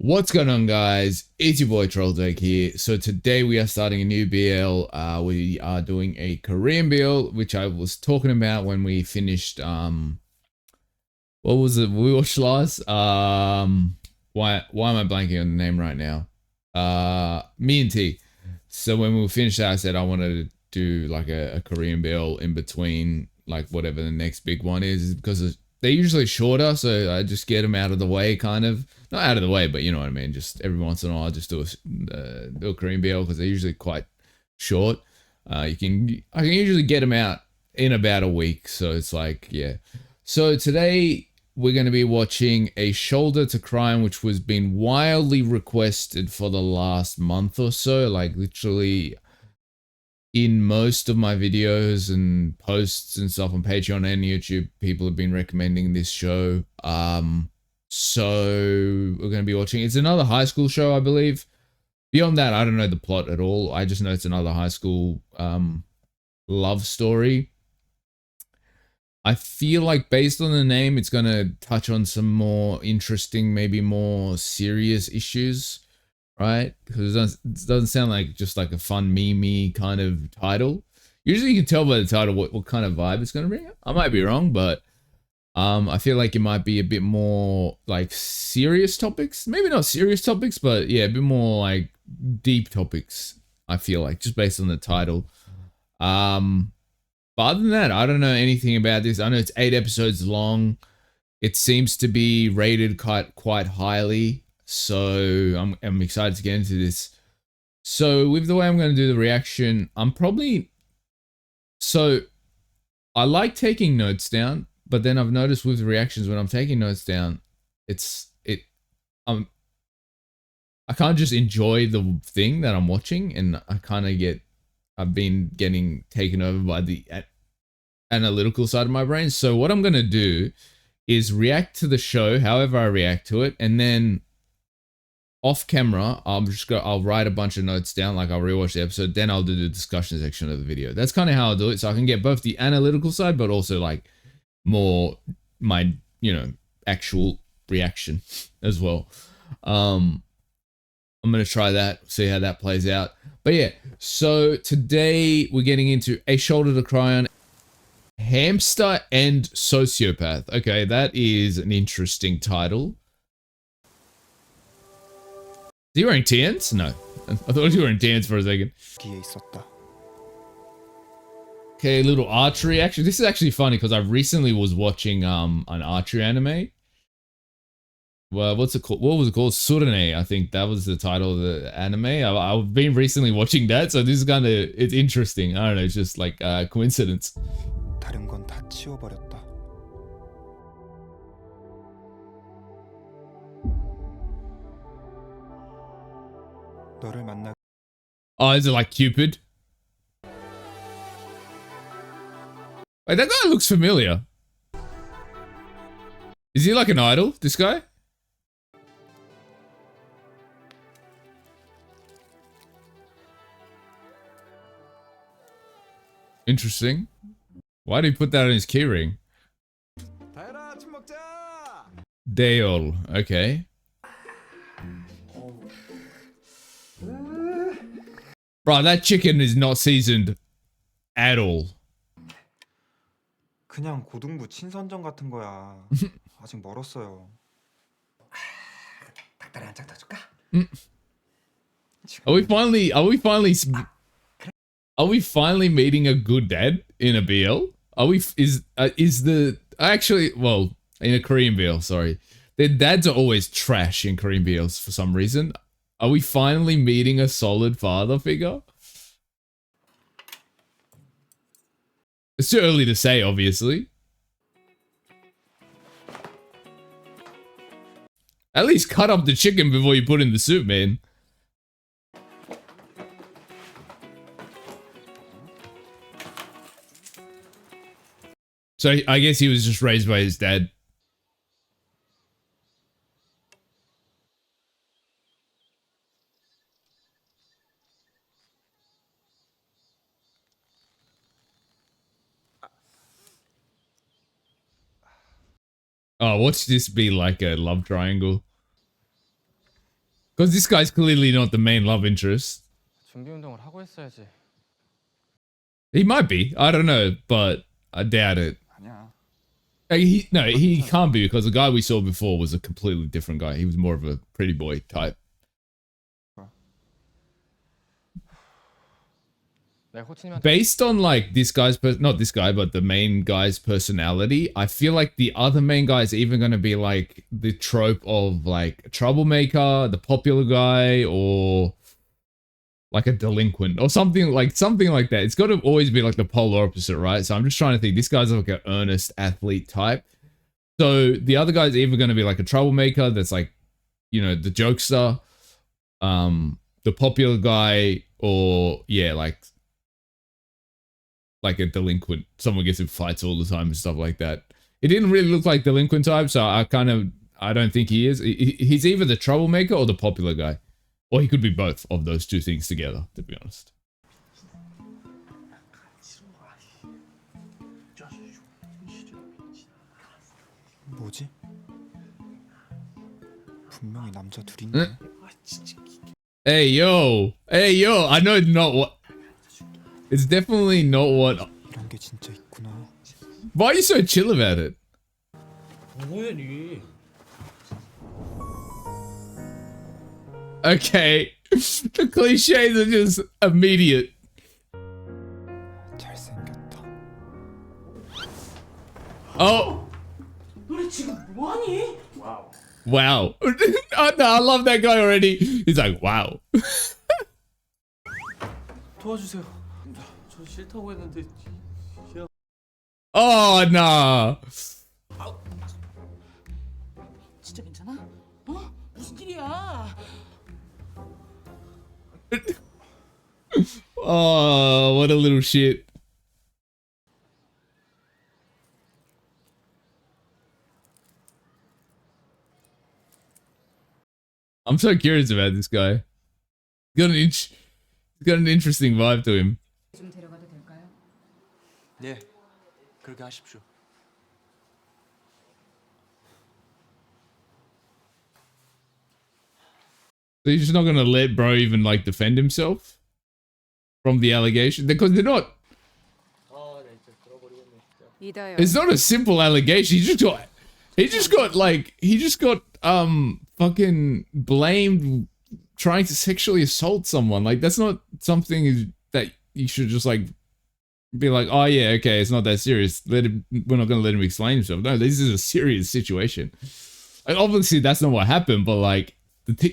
What's going on, guys? It's your boy Trolltek here. So today we are starting a new BL. We are doing a Korean BL, which I was talking about when we finished what was it we watched last? Why am I blanking on the name right now? Me and T. So when we finished that, I said I wanted to do like a Korean BL in between like whatever the next big one is, because they're usually shorter, so I just get them out of the way, kind of. Not out of the way, but you know what I mean. Just every once in a while, I just do a Korean BL because they're usually quite short. I can usually get them out in about a week, so it's like, yeah. So today we're going to be watching A Shoulder to Cry On, which was been wildly requested for the last month or so. Like literally in most of my videos and posts and stuff on Patreon and YouTube, people have been recommending this show. So we're going to be watching. It's another high school show, I believe. Beyond that, I don't know the plot at all. I just know it's another high school love story. I feel like based on the name, it's going to touch on some more interesting, maybe more serious issues, right? Because it doesn't sound like just like a fun meme kind of title. Usually you can tell by the title what kind of vibe it's going to bring up. I might be wrong, but I feel like it might be a bit more like serious topics. Maybe not serious topics, but yeah, a bit more like deep topics, I feel like, just based on the title. But other than that, I don't know anything about this. I know it's 8 episodes long. It seems to be rated quite highly, so I'm excited to get into this. So with the way I'm going to do the reaction, so I like taking notes down, but then I've noticed with reactions when I'm taking notes down, I can't just enjoy the thing that I'm watching, and I've been getting taken over by the analytical side of my brain. So what I'm going to do is react to the show however I react to it, and then off camera I'll write a bunch of notes down, like I'll rewatch the episode, then I'll do the discussion section of the video. That's kind of how I'll do it, so I can get both the analytical side but also like more my actual reaction as well. I'm going to try that, see how that plays out. But yeah, so today we're getting into A Shoulder to Cry On, Hamster and Sociopath. Okay, that is an interesting title. Is he wearing TNs? No. I thought he was wearing TNs for a second. Okay, little archery action. This is actually funny because I recently was watching an archery anime. Well, what's it called? What was it called? Surene, I think that was the title of the anime. I've been recently watching that, so this is it's interesting. I don't know, it's just like coincidence. Oh, is it like Cupid? Wait, that guy looks familiar. Is he like an idol, this guy? Interesting. Why did he put that on his keyring? Deol. Okay. Bro, that chicken is not seasoned at all. 그냥 고등부 친선전 같은 거야. 아직 멀었어요. 닭다리 한 짝 더 줄까? Are we finally meeting a good dad in a BL? Well, in a Korean BL, sorry. Their dads are always trash in Korean BLs for some reason. Are we finally meeting a solid father figure? It's too early to say, obviously. At least cut up the chicken before you put in the soup, man. So I guess he was just raised by his dad. Oh, watch this be like a love triangle. Because this guy's clearly not the main love interest. 준비 운동을 하고 했어야지. He might be. I don't know, but I doubt it. 아니야. He can't be, because the guy we saw before was a completely different guy. He was more of a pretty boy type. Based on like this guy's not this guy, but the main guy's personality, I feel like the other main guy is even going to be like the trope of like a troublemaker, the popular guy, or like a delinquent or something like that. It's got to always be like the polar opposite, right? So I'm just trying to think. This guy's like an earnest athlete type. So the other guy's either going to be like a troublemaker that's like, you know, the jokester, the popular guy, or yeah, like a delinquent. Someone gets in fights all the time and stuff like that. It didn't really look like delinquent type, so I don't think he is. He's either the troublemaker or the popular guy. Or he could be both of those two things together, to be honest. 뭐지? 분명히 남자 둘인데. Hey yo, I know it's not what. It's definitely not what. 이런 게 진짜 있구나. Why are you so chill about it? 뭐야 니? Okay, the cliches are just immediate. 잘생겼다. Oh. 너네 지금 뭐하니? Wow. Oh, no, I love that guy already. He's like, wow. 도와주세요. 저 싫다고 했는데. Oh, nah. 진짜 괜찮아? 어? 무슨 일이야? Oh, what a little shit. I'm so curious about this guy. He's got an interesting vibe to him. 좀 데려가도 될까요? 네, 그렇게 하십시오. So you're just not gonna let bro even like defend himself from the allegation? Because they're not. It's not a simple allegation. He just got fucking blamed trying to sexually assault someone. Like, that's not something that you should just like be like, oh yeah, okay, it's not that serious. We're not gonna let him explain himself. No, this is a serious situation. Like, obviously that's not what happened, but like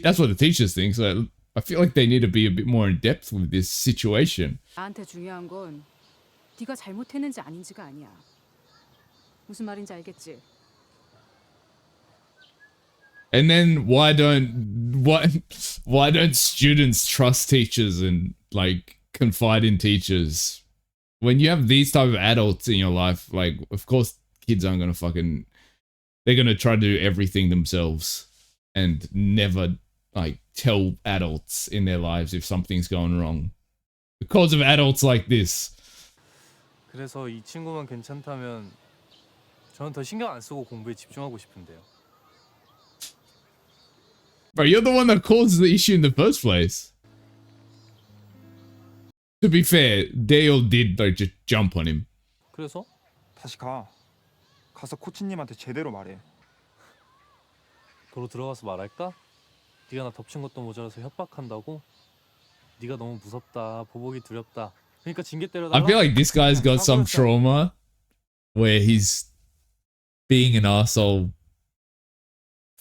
that's what the teachers think. So I feel like they need to be a bit more in depth with this situation. 나한테 중요한 건 네가 잘못했는지 아닌지가 아니야. 무슨 말인지 알겠지? And then why don't students trust teachers and like confide in teachers? When you have these type of adults in your life, like, of course kids aren't gonna they're gonna try to do everything themselves and never like tell adults in their lives if something's going wrong because of adults like this. 그래서 이 친구만 괜찮다면 저는 더 신경 안 쓰고 공부에 집중하고 싶은데요. Bro, you're the one that caused the issue in the first place. To be fair, they all did like just jump on him. 그래서? 다시 가. 가서 코치님한테 제대로 말해. 도로 들어가서 말할까? 네가 나 덮친 것도 모자라서 협박한다고? 네가 너무 무섭다, 보복이 두렵다. 그러니까 징계 때려달라. I feel like this guy's got some trauma where he's being an asshole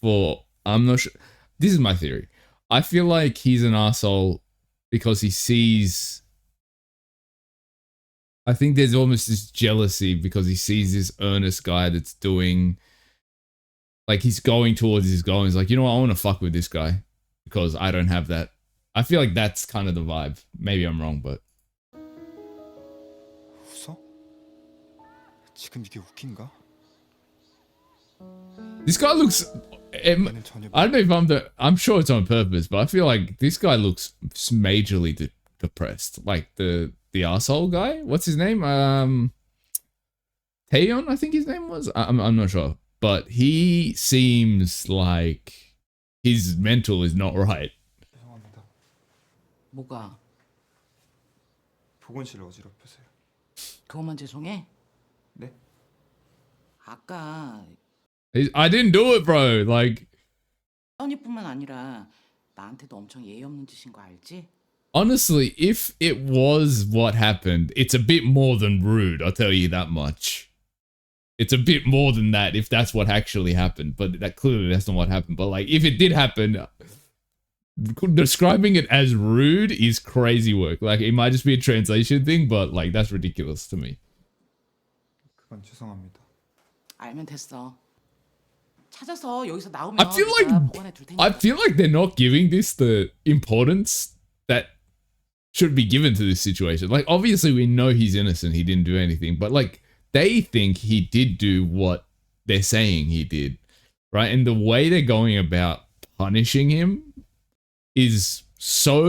for, I'm not sure. This is my theory. I feel like he's an asshole because he sees, I think there's almost this jealousy because he sees this earnest guy that's doing, like, he's going towards his goal. He's like, you know what, I want to fuck with this guy because I don't have that. I feel like that's kind of the vibe. Maybe I'm wrong, but. 웃어? 지금 이게 웃긴가? This guy looks, I don't know if I'm sure it's on purpose, but I feel like this guy looks majorly depressed. Like the asshole guy, what's his name? Taeyeon, I think his name was. I'm not sure, but he seems like his mental is not right. 죄송합니다. 뭐가? 보건실 어지럽혀서요. 그것만 죄송해? 네? 아까 I didn't do it, bro. Like, 써니뿐만 아니라 나한테도 엄청 예의 없는 짓인 거 알지? honestly, if it was what happened, it's a bit more than rude. I'll tell you that much. It's a bit more than that if that's what actually happened. But that clearly that's not what happened. But like, if it did happen, describing it as rude is crazy work. Like, it might just be a translation thing, but like, that's ridiculous to me. 그건 죄송합니다. 알면 됐어. 찾아서 여기서 나오면 I feel like 내가 보관해 둘 테니까. I feel like they're not giving this the importance that should be given to this situation. Like, obviously we know he's innocent, he didn't do anything, but like, they think he did do what they're saying he did, right? And the way they're going about punishing him is so,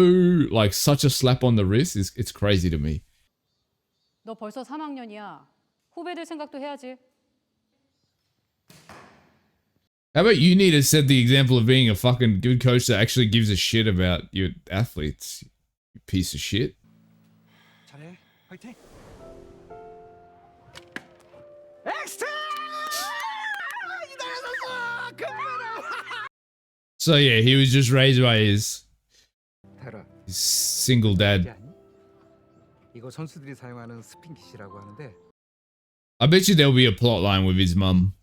like, such a slap on the wrist. It's crazy to me. 너 벌써 3학년이야. 후배들 생각도 해야지. How about you need to set the example of being a fucking good coach that actually gives a shit about your athletes, you piece of shit. 잘해. 화이팅. So yeah, he was just raised by his 테라, single 이게 dad. 아니? 이거 선수들이 사용하는 스핑깃이라고 하는데 I bet you there'll be a plot line with his mum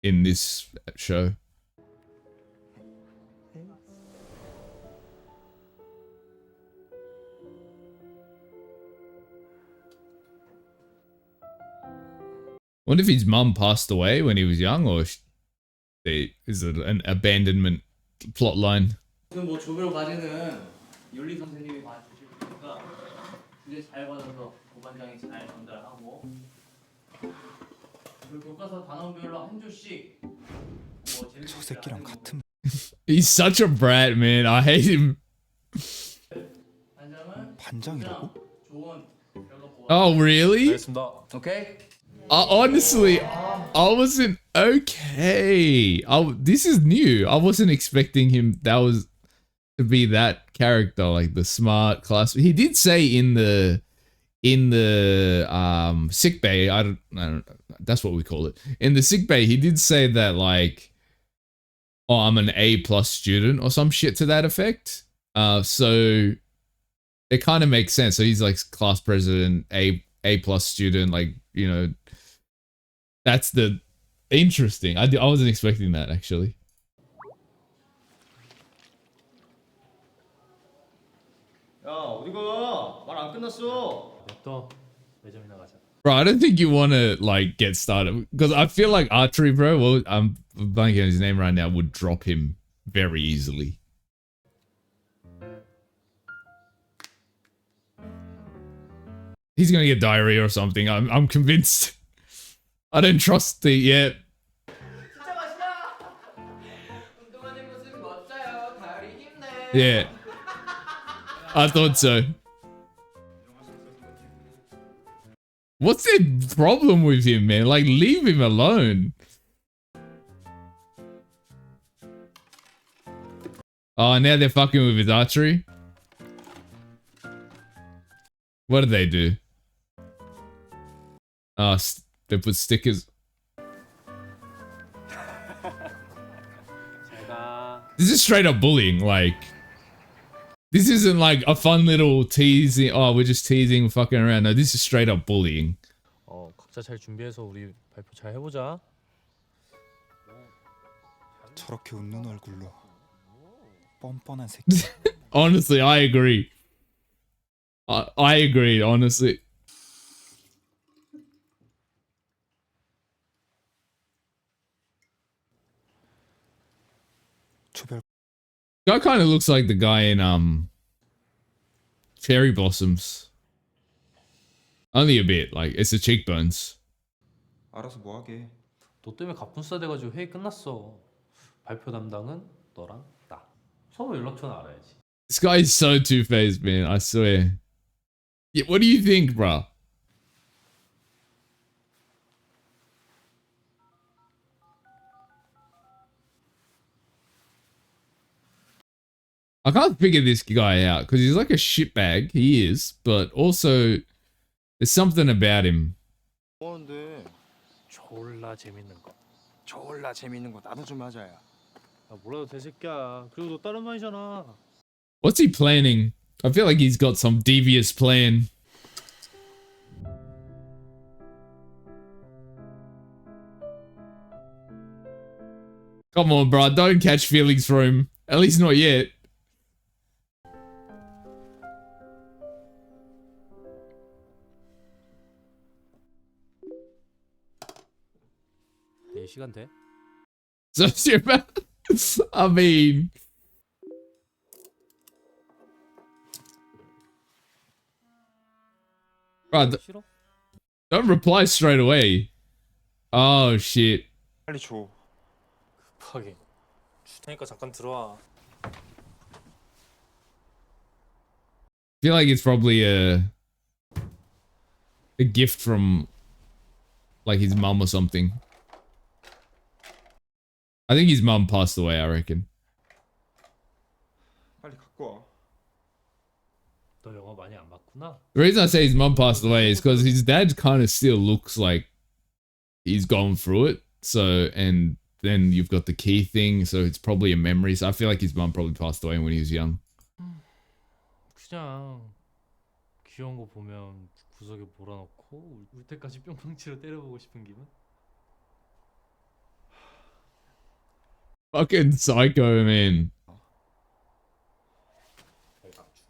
in this show. What if his mum passed away when he was young, or is it an abandonment plot line? 뭐 조별 과제는 윤리 선생님이 봐주실 테니까 주제 잘 받아서 고반장이 잘 전달하고 그리고 교과서 단원별로 한 조씩 뭐 재밌게 저 새끼랑 같은 He's such a brat, man. I hate him. 반장은 반장이라고? 좋은 결과 보아. Oh, really? 알겠습니다. 오케이? Honestly, I wasn't okay. This is new. I wasn't expecting him. That was to be that character, like the smart class. He did say in the sick bay. I don't. That's what we call it. In the sick bay, he did say that like, oh, I'm an A+ student or some shit to that effect. So it kind of makes sense. So he's like class president, A+ student, like, you know. That's the interesting. I wasn't expecting that actually. 야 어디가 말 안 끝났어. 또 매점이나 가자. Bro, I don't think you want to like get started because I feel like Archery, bro. Well, I'm blanking on his name right now. Would drop him very easily. He's gonna get diarrhea or something. I'm convinced. I don't trust the 진짜 맛있다. 운동하는 모습 멋져요. 다리 힘내. yeah. I thought so. What's the problem with him, man? Like, leave him alone. Oh, now they're fucking with his archery. What did they do? Oh, they put stickers. 제가 This is straight up bullying. Like, this isn't like a fun little teasing. Oh, we're just teasing, fucking around. No, this is straight up bullying. 각자 잘 준비해서 우리 발표 잘 해보자. 저렇게 웃는 얼굴로 뻔뻔한 새끼. Honestly, I agree. I agree, honestly. 조별 Guy kind of looks like the guy in Cherry Blossoms. Only a bit, like it's the cheekbones. 알아서 뭐 하게. 너 때문에 갑분싸 돼가지고 회의 끝났어. 발표 담당은 너랑 나. 서로 연락처는 알아야지. This guy is so two-faced, man. I swear. Yeah, what do you think, bro? I can't figure this guy out because he's like a shitbag. He is, but also there's something about him. 뭐하는데? 졸라 재밌는 거. 졸라 재밌는 거 나도 좀 하자야. 아 몰라도 돼 새끼야. 그리고 너 다른 말이잖아. What's he planning? I feel like he's got some devious plan. Come on, bro. Don't catch feelings for him. At least not yet. 내 시간 돼? Sociopath. I mean, bro, 싫어? don't reply straight away. Oh shit. 빨리 줘. 급하게. 줄 테니까 잠깐 들어와. Feel like it's probably a gift from like his mum or something. I think his mum passed away, I reckon. 빨리 갖고 와. 너 영화 많이 안 봤구나. The reason I say his mum passed away is because his dad kind of still looks like he's gone through it. So, and then you've got the key thing, so it's probably a memory. So I feel like his mum probably passed away when he was young. 그냥 귀여운 거 보면 구석에 몰아넣고 울 때까지 뿅뿅치로 때려보고 싶은 기분? Fucking psycho, man.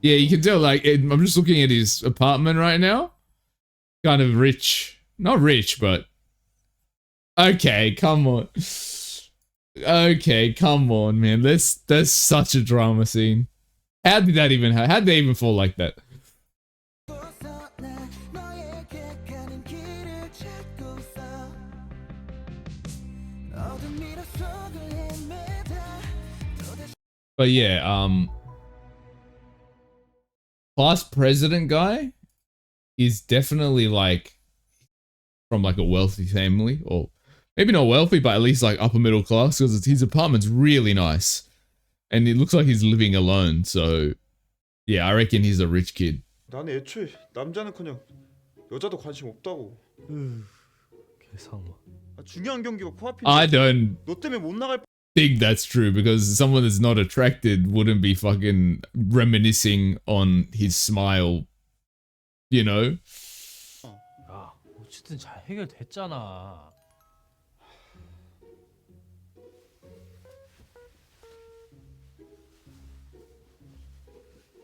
Yeah, you can tell, like, I'm just looking at his apartment right now. Kind of rich. Not rich, but... Okay, come on. Okay, come on, man. That's such a drama scene. How did that even happen? How did they even fall like that? But yeah, class president guy is definitely like from like a wealthy family, or maybe not wealthy, but at least like upper middle class, because his apartment's really nice. And it looks like he's living alone, so yeah, I reckon he's a rich kid. 나는 애초에 남자는커녕 여자도 관심 없다고. 개상마. 중요한 경기가 코앞인데. I don't 너 때문에 못 나갈. think that's true, because someone that's not attracted wouldn't be fucking reminiscing on his smile, you know? 야, 어쨌든 잘 해결됐잖아.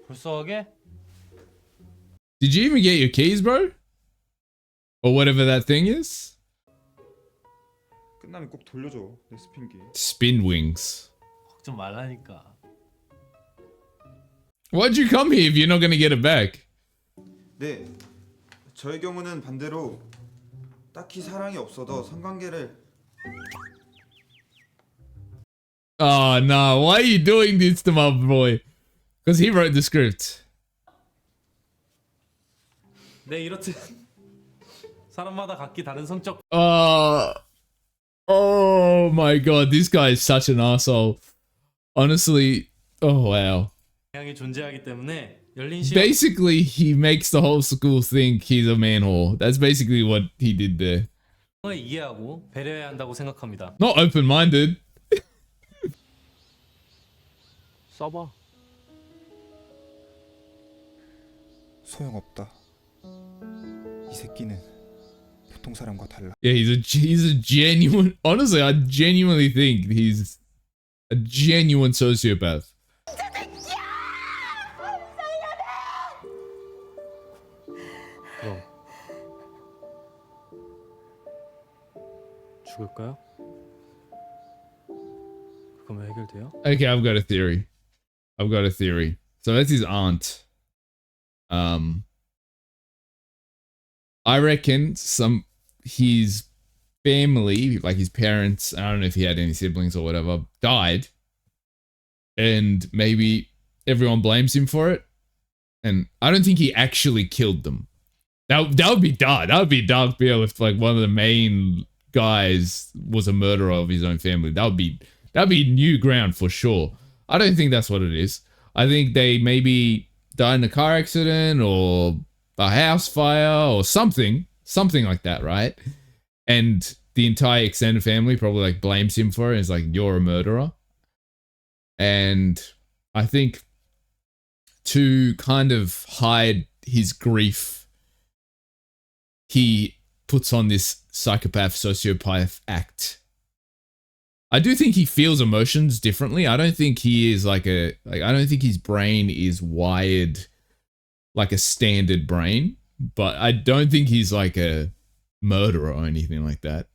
벌써 하게? Did you even get your keys, bro? Or whatever that thing is? 끝나면 꼭 돌려줘 내 스핀기. Spin wings. 걱정 말라니까. Why'd you come here if you're not gonna get it back? 네, 저의 경우는 반대로 딱히 사랑이 없어도 성관계를. Oh no, why are you doing this to my boy? Because he wrote the script. 네 이렇듯 사람마다 각기 다른 성적 Oh my god, this guy is such an asshole. Honestly, oh wow. 방향이 존재하기 때문에 열린 시간 Basically, he makes the whole school think he's a man whore. That's basically what he did there. 을 이해하고 배려해야 한다고 생각합니다. Not open-minded. 써봐. 소용없다. 이 새끼는 보통 사람과 달라. Yeah, he's a genuine. Honestly, I genuinely think he's a genuine sociopath. 그럼 죽을까요? 그거면 해결돼요? Okay, I've got a theory. I've got a theory. So that's his aunt. I reckon his family, like his parents, I don't know if he had any siblings or whatever, died. And maybe everyone blames him for it. And I don't think he actually killed them. That would be dark. That would be a dark bill if like one of the main guys was a murderer of his own family. That'd be new ground for sure. I don't think that's what it is. I think they maybe died in a car accident or a house fire or something like that, right? And the entire extended family probably like blames him for it. It's like, you're a murderer. And I think to kind of hide his grief, he puts on this psychopath, sociopath act. I do think he feels emotions differently. I don't think he is I don't think his brain is wired like a standard brain, but I don't think he's like a murderer or anything like that.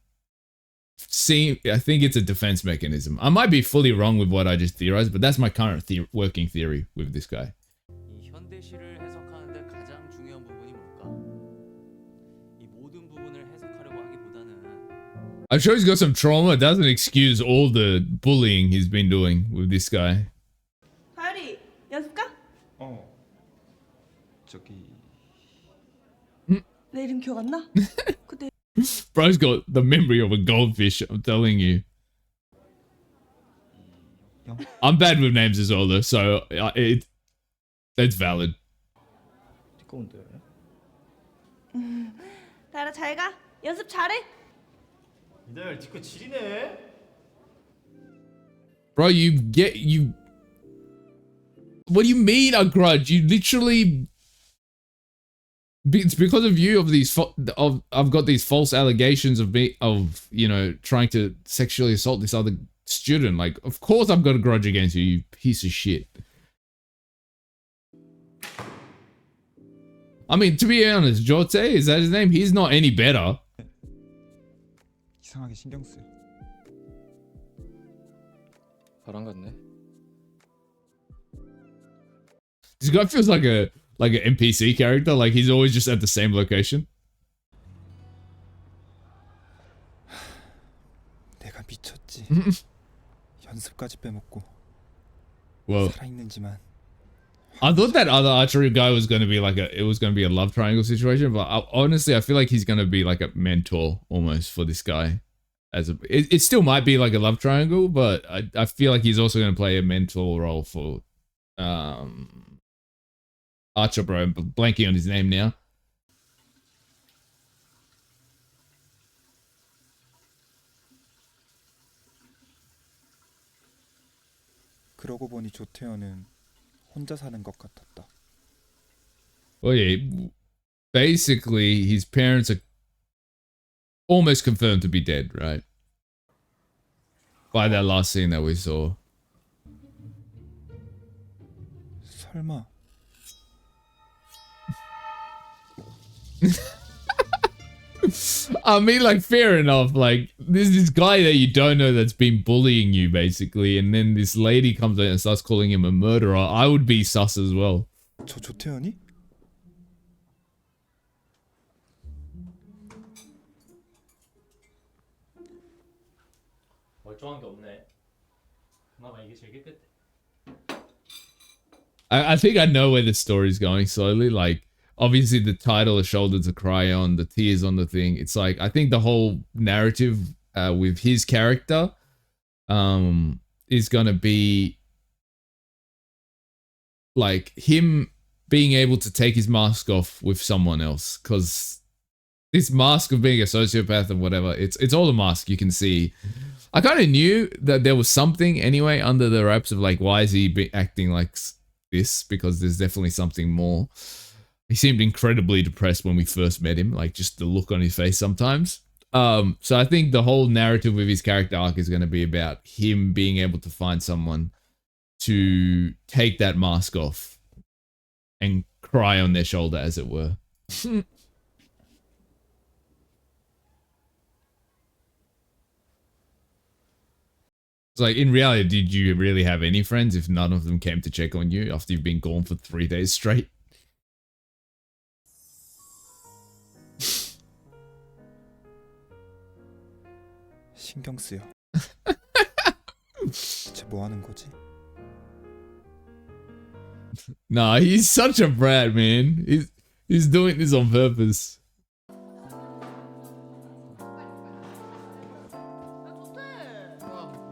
I think it's a defense mechanism. I might be fully wrong with what I just theorized, but that's my current working theory with this guy. 이 현대시를 해석하는데 가장 중요한 부분이 뭘까? 이 모든 부분을 해석하려고 하기보다는 I'm sure he's got some trauma. It doesn't excuse all the bullying he's been doing with this guy. 하율이 연습가? 저기 내 이름 기억 안 나? 그때 Bro's got the memory of a goldfish, I'm telling you. I'm bad with names as well though, so it's valid. 두꺼운데. 다라 잘 가. 연습 잘해. 이달 디코 지리네. Bro, what do you mean a grudge? You literally, it's because of you I've got these false allegations of trying to sexually assault this other student. Like, of course I've got a grudge against you, you piece of shit. I mean, to be honest, Jote, is that his name? He's not any better. 이상하게 신경 쓰여. 바람 같네. This guy feels like an NPC character. Like he's always just at the same location. 내가 미쳤지. 연습까지 빼먹고. Well, 살아있는지만. I thought that other archery guy was going to be a love triangle situation, but honestly, I feel like he's going to be like a mentor almost for this guy. It still might be like a love triangle, but I feel like he's also going to play a mentor role for Archer, bro. I'm blanking on his name now. 그러고 보니 조태현은 혼자 사는 것 같았다. Well, yeah, basically his parents are almost confirmed to be dead, right? By that last scene that we saw. 설마. I mean, like, fair enough. Like, there's this guy that you don't know that's been bullying you, basically, and then this lady comes out and starts calling him a murderer. I would be sus as well. 저 조태현이? 멀쩡한 게 없네. 그나마 이게 제일 깨끗해. I think I know where the story's going slowly. Like, obviously the title, A Shoulder to Cry On, the tears on the thing. It's like, I think the whole narrative with his character is going to be like him being able to take his mask off with someone else. Because this mask of being a sociopath or whatever, it's all a mask, you can see. I kind of knew that there was something anyway under the wraps of like, why is he acting like this? Because there's definitely something more. He seemed incredibly depressed when we first met him, like just the look on his face sometimes. So I think the whole narrative with his character arc is going to be about him being able to find someone to take that mask off and cry on their shoulder, as it were. It's like, in reality, did you really have any friends if none of them came to check on you after you've been gone for 3 days straight? 신경 쓰여. 대체 뭐 하는 거지? Nah, he's such a brat, man. He's doing this on purpose.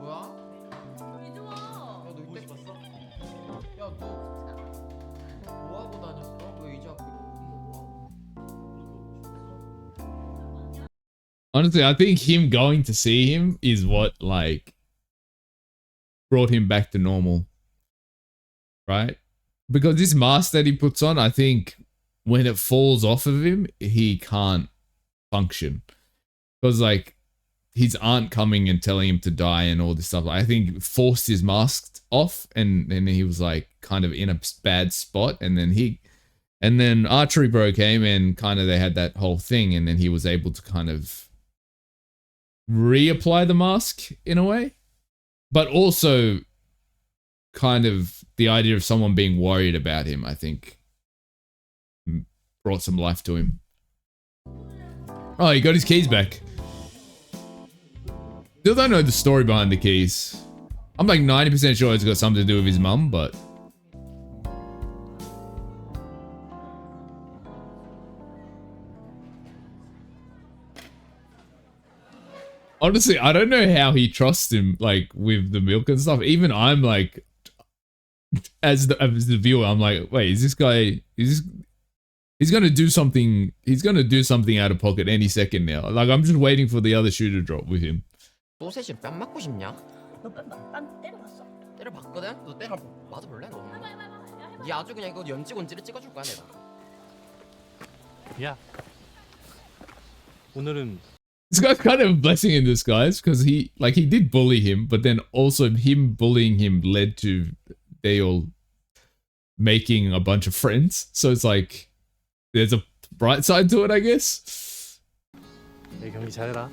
뭐야? 이제 와. 너 보고 싶었어? 야, 너 Honestly, I think him going to see him is what like brought him back to normal. Right? Because this mask that he puts on, I think when it falls off of him, he can't function. Because like his aunt coming and telling him to die and all this stuff, I think forced his mask off, and then he was like kind of in a bad spot, and then Archery Bro came and kind of they had that whole thing, and then he was able to kind of reapply the mask in a way, but also kind of the idea of someone being worried about him, I think brought some life to him. Oh, he got his keys back. Still don't know the story behind the keys. I'm like 90% sure it's got something to do with his mum, but honestly, I don't know how he trusts him, like with the milk and stuff. Even I'm like, as the viewer, I'm like, wait, is this guy? He's gonna do something. He's gonna do something out of pocket any second now. Like I'm just waiting for the other shoe to drop with him. 소세지 뺨 맞고 싶냐? 너 뺨 때려봤어? 때려봤거든? 너 때려 맞아볼래? 너? 니 아주 그냥 이거 연지곤지를 찍어줄 거야 내가. 야, 오늘은 This guy's kind of a blessing in disguise because he did bully him, but then also him bullying him led to Dale making a bunch of friends. So it's like there's a bright side to it, I guess. 내 경기 잘해라.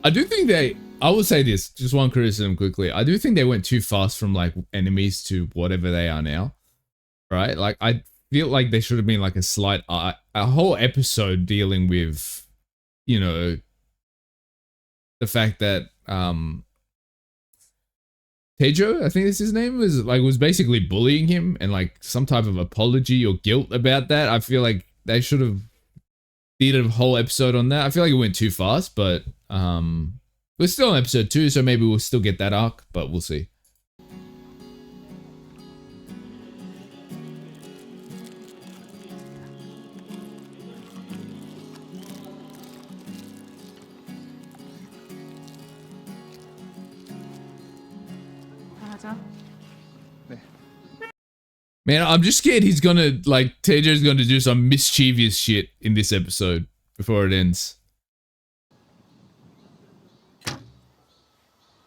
I do think I will say this, just one criticism quickly. I do think they went too fast from like enemies to whatever they are now, right? Like I feel like there should have been like a whole episode dealing with, you know, the fact that Tejo, I think that's his name, was basically bullying him, and like some type of apology or guilt about that. I feel like they should have did a whole episode on that. I feel like it went too fast, but we're still on episode 2, so maybe we'll still get that arc, but we'll see. 하자. Man, I'm just scared he's gonna, like, Tejo's gonna do some mischievous shit in this episode before it ends.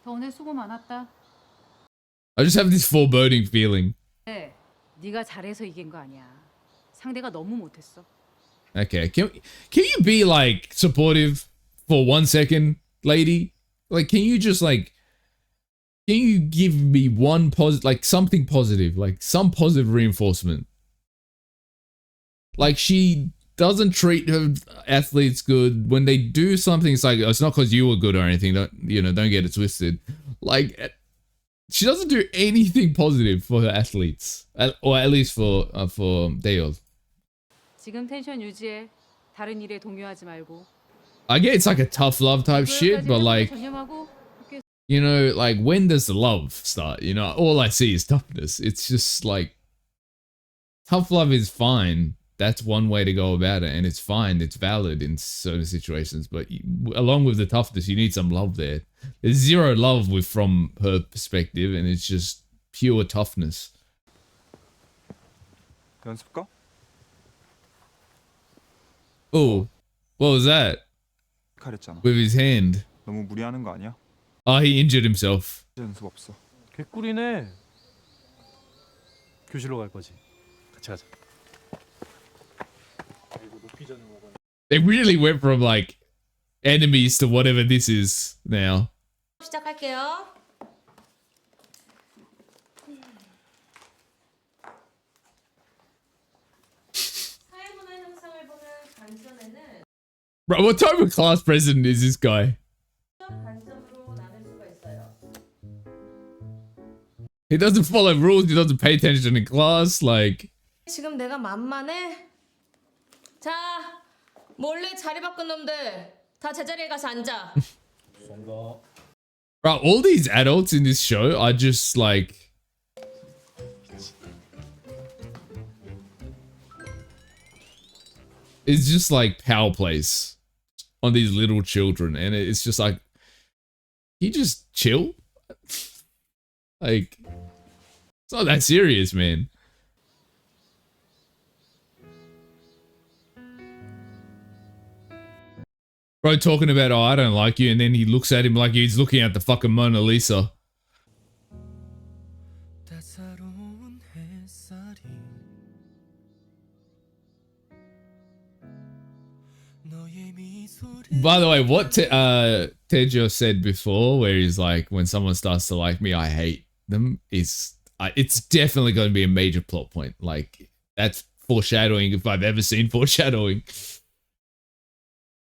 더 오늘 수고 많았다. I just have this foreboding feeling. 네, 네가 잘해서 이긴 거 아니야. 상대가 너무 못했어. Okay, can you be, like, supportive for 1 second, lady? Like, can you just, like, can you give me one positive, like something positive, like some positive reinforcement? Like she doesn't treat her athletes good. When they do something, it's like, oh, it's not because you were good or anything. Don't get it twisted. Like she doesn't do anything positive for her athletes, or at least for Dale. 지금 텐션 유지해. 다른 일에 동요하지 말고. I get it's like a tough love type shit, but like, you know, like when does the love start? You know, all I see is toughness. It's just like tough love is fine. That's one way to go about it, and it's fine. It's valid in certain situations, but along with the toughness, you need some love there. There's zero love from her perspective, and it's just pure toughness. 연습가? Oh, what was that? 가렸잖아. With his hand. 너무 무리하는 거 아니야? Oh, he injured himself. 연습 없어. 개꿀이네. 교실로 갈 거지. 같이 가자. They really went from like enemies to whatever this is now. 시작할게요. 사회문화 형성을 보는 관점에는 Bro, what type of class president is this guy? 관점으로 나눌 수가 있어요. He doesn't follow rules. He doesn't pay attention in class. Like, 지금 내가 만만해? 자, 몰래 자리 바꾼 놈들 다 제자리에 가서 앉아. bro, all these adults in this show are just like is just like power plays on these little children, and it's just like, you just chill. Like, it's not that serious, man. Bro talking about, oh, I don't like you, and then he looks at him like he's looking at the fucking Mona Lisa. By the way, what Tejo said before, where he's like, when someone starts to like me, I hate them, is it's definitely going to be a major plot point. Like, that's foreshadowing if I've ever seen foreshadowing.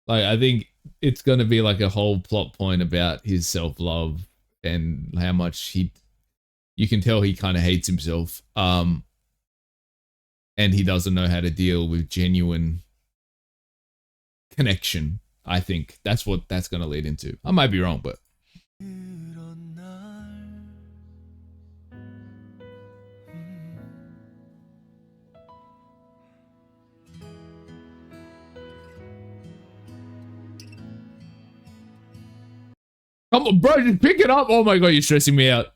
Like, I think it's going to be like a whole plot point about his self-love and how much you can tell he kind of hates himself. And he doesn't know how to deal with genuine connection. I think that's what that's going to lead into. I might be wrong, but. Come on, bro, just pick it up. Oh my god, you're stressing me out.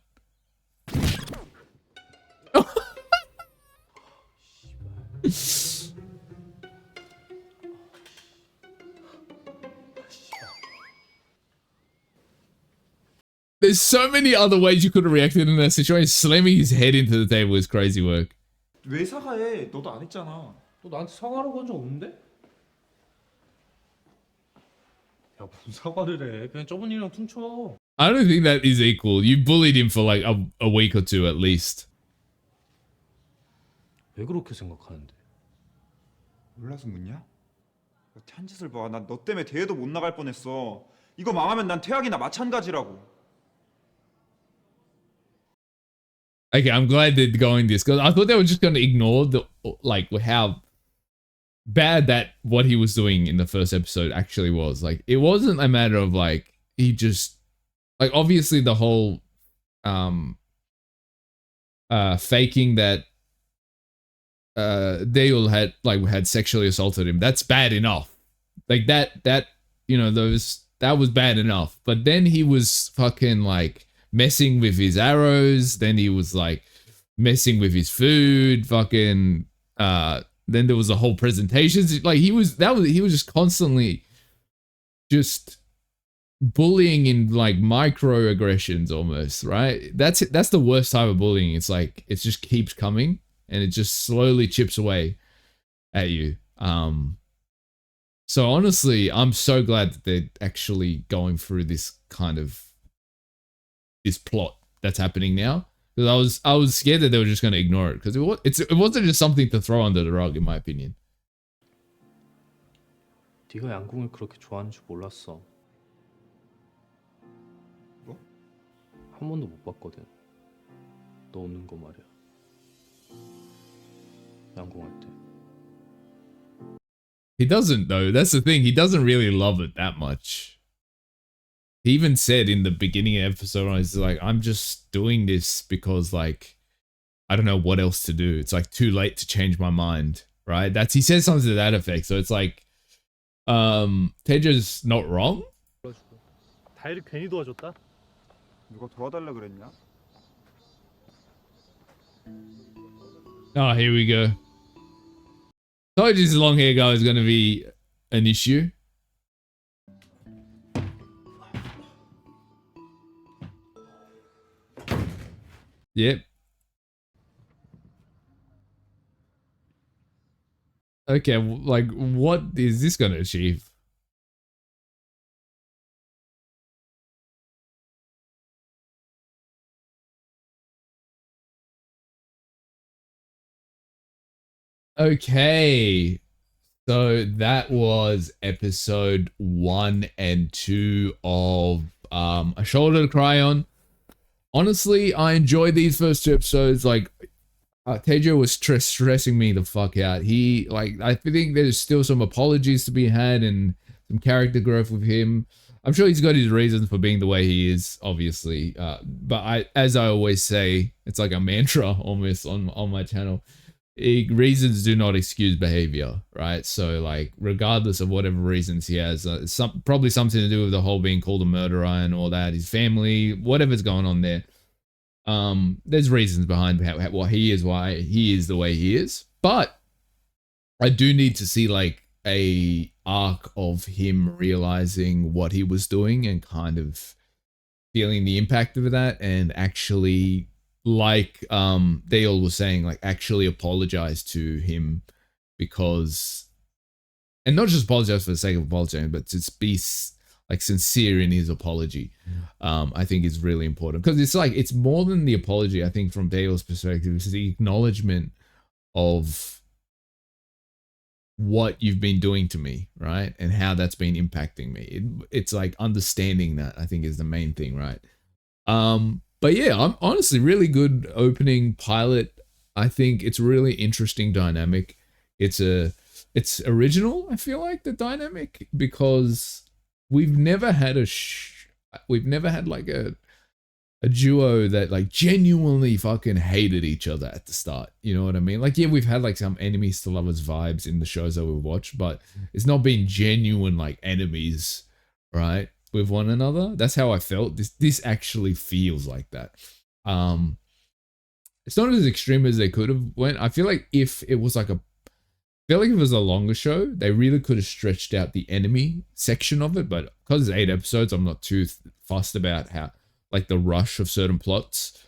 There's so many other ways you could have reacted in that situation. Slamming his head into the table is crazy work. 왜 사과해? 너도 안 했잖아. 너 나한테 사과라고 한 적 없는데? 야, 무슨 사과를 해? 그냥 저번 일이랑 퉁쳐. I don't think that is equal. You bullied him for like a week or two at least. 왜 그렇게 생각하는데? 몰라서 묻냐? 한 짓을 봐. 난 너 때문에 대회도 못 나갈 뻔했어. 이거 망하면 난 퇴학이나 마찬가지라고. Okay, I'm glad they're going this, because I thought they were just going to ignore the like how bad that what he was doing in the first episode actually was. Like, it wasn't a matter of like he just like, obviously the whole faking that Dale had sexually assaulted him. That's bad enough. Like that you know, that was bad enough. But then he was fucking like messing with his arrows, then he was like messing with his food, fucking then there was a whole presentation. Like, he was just constantly just bullying in like microaggressions almost, right? That's the worst type of bullying. It's like it just keeps coming and it just slowly chips away at you. So honestly, I'm so glad that they're actually going through this kind of this plot that's happening now, because I was scared that they were just going to ignore it, because it wasn't just something to throw under the rug, in my opinion. 네가 양궁을 그렇게 좋아하는 줄 몰랐어. 뭐? 한 번도 못 봤거든. 너 웃는 거 말이야. 양궁할 때. He doesn't though. That's the thing. He doesn't really love it that much. He even said in the beginning of the episode, he's like, I'm just doing this because, like, I don't know what else to do. It's like too late to change my mind, right? He says something to that effect. So it's like, Teja's not wrong. 다이를 괜히 도와줬다? 누가 도와달라 그랬냐? Oh, here we go. Told you this long hair guy is going to be an issue. Yep. Okay, like, what is this going to achieve? Okay, so that was episode 1 and 2 of A Shoulder to Cry On. Honestly, I enjoyed these first 2 episodes. Like, Tejo was stressing me the fuck out. I think there's still some apologies to be had and some character growth with him. I'm sure he's got his reasons for being the way he is, obviously. But as I always say, it's like a mantra almost on my channel. reasons do not excuse behavior, right? So like, regardless of whatever reasons he has, probably something to do with the whole being called a murderer and all that, his family, whatever's going on there. There's reasons behind why he is the way he is, but I do need to see like a arc of him realizing what he was doing and kind of feeling the impact of that, and actually, like Dale was saying, like actually apologize to him, because, and not just apologize for the sake of apologizing, but to be like sincere in his apology. I think is really important, because it's like, it's more than the apology. I think from Dale's perspective, it's the acknowledgement of what you've been doing to me, right? And how that's been impacting me. It's like understanding that, I think, is the main thing, right? But yeah, I'm honestly really good opening pilot. I think it's really interesting dynamic. It's original, I feel like, the dynamic, because we've never had like a duo that like genuinely fucking hated each other at the start. You know what I mean? Like, yeah, we've had like some enemies to lovers vibes in the shows that we've watched, but it's not been genuine like enemies, right, with one another. That's how I felt. This actually feels like that. It's not as extreme as they could have went. I feel like if it was like if it was a longer show, they really could have stretched out the enemy section of it, but because it's 8 episodes, I'm not too fussed about how, like, the rush of certain plots,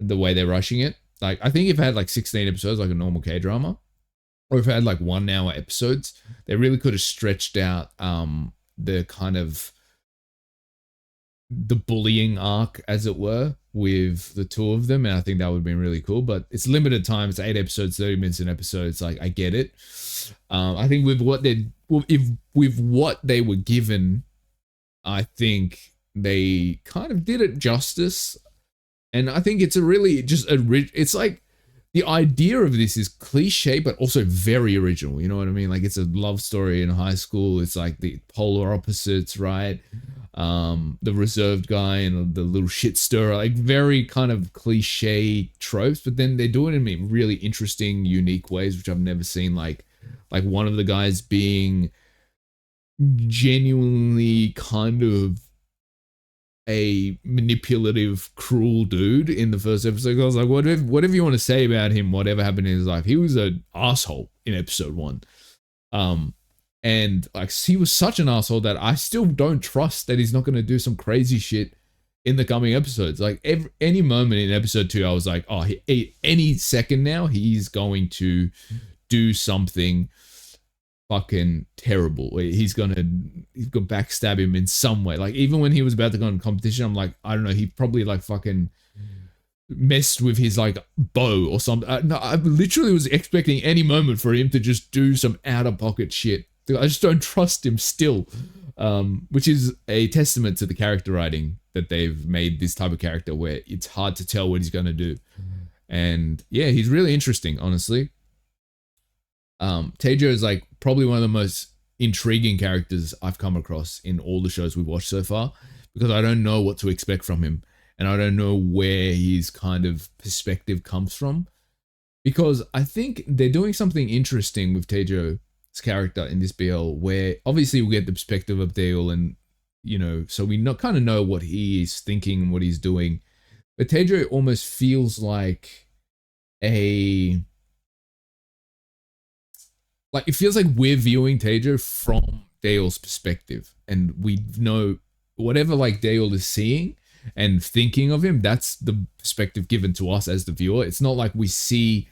the way they're rushing it. Like, I think if it had like 16 episodes, like a normal K-drama, or if it had like 1 hour episodes, they really could have stretched out the kind of the bullying arc, as it were, with the two of them, and I think that would have been really cool. But it's limited time. It's 8 episodes, 30 minutes an episode. It's like, I get it. I think with what they were given, I think they kind of did it justice. And I think it's it's like, the idea of this is cliche, but also very original. You know what I mean? Like, it's a love story in high school. It's like the polar opposites, right? The reserved guy and the little shit stirrer, like very kind of cliche tropes, but then they do it in really interesting, unique ways, which I've never seen. Like one of the guys being genuinely kind of a manipulative, cruel dude in the first episode. I was like, whatever you want to say about him, whatever happened in his life, he was an asshole in episode 1. And like, he was such an asshole that I still don't trust that he's not going to do some crazy shit in the coming episodes. Like, any moment in episode 2, I was like, oh, any second now, he's going to do something fucking terrible. He's gonna backstab him in some way. Like, even when he was about to go on competition, I'm like, I don't know, he probably like fucking messed with his like bow or something. No, I literally was expecting any moment for him to just do some out of pocket shit. I just don't trust him still, which is a testament to the character writing, that they've made this type of character where it's hard to tell what he's gonna do. And yeah, he's really interesting, honestly. Tejo is like probably one of the most intriguing characters I've come across in all the shows we've watched so far, because I don't know what to expect from him, and I don't know where his kind of perspective comes from, because I think they're doing something interesting with Tejo's character in this BL, where obviously we get the perspective of Dale, and you know, so we kind of know what he is thinking and what he's doing, but Tejo almost feels like it feels like we're viewing Tejo from Dale's perspective, and we know whatever like Dale is seeing and thinking of him, that's the perspective given to us as the viewer. It's not like we see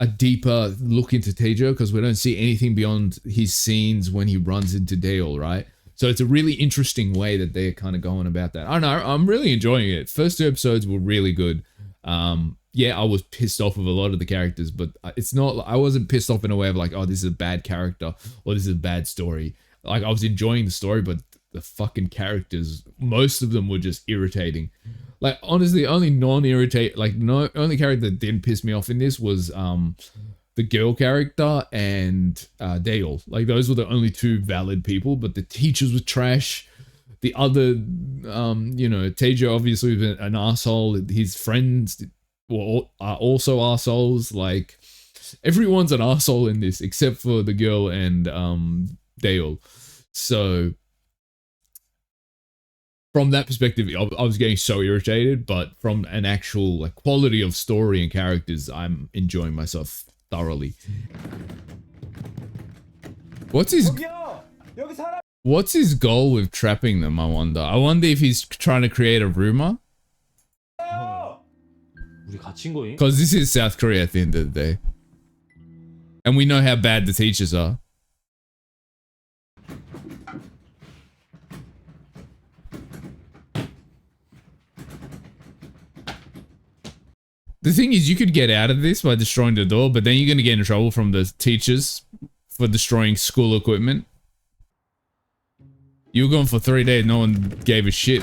a deeper look into Tejo, because we don't see anything beyond his scenes when he runs into Dale, right? So it's a really interesting way that they're kind of going about that. I don't know, I'm really enjoying it. First 2 episodes were really good. Yeah, I was pissed off with a lot of the characters, but it's not, I wasn't pissed off in a way of like, oh, this is a bad character or this is a bad story. Like, I was enjoying the story, but the fucking characters, most of them were just irritating. Like, honestly, only only character that didn't piss me off in this was the girl character and Dale. Like, those were the only 2 valid people, but the teachers were trash. The other, Tejo obviously was an asshole. His friends are also assholes. Like, everyone's an asshole in this except for the girl and Dale. So from that perspective, I was getting so irritated, but from an actual like quality of story and characters, I'm enjoying myself thoroughly. What's his goal with trapping them, I wonder? I wonder if he's trying to create a rumor. 우리 갇힌 거임? Because this is South Korea at the end of the day. And we know how bad the teachers are. The thing is, you could get out of this by destroying the door, but then you're going to get in trouble from the teachers for destroying school equipment. You were gone for 3 days, no one gave a shit.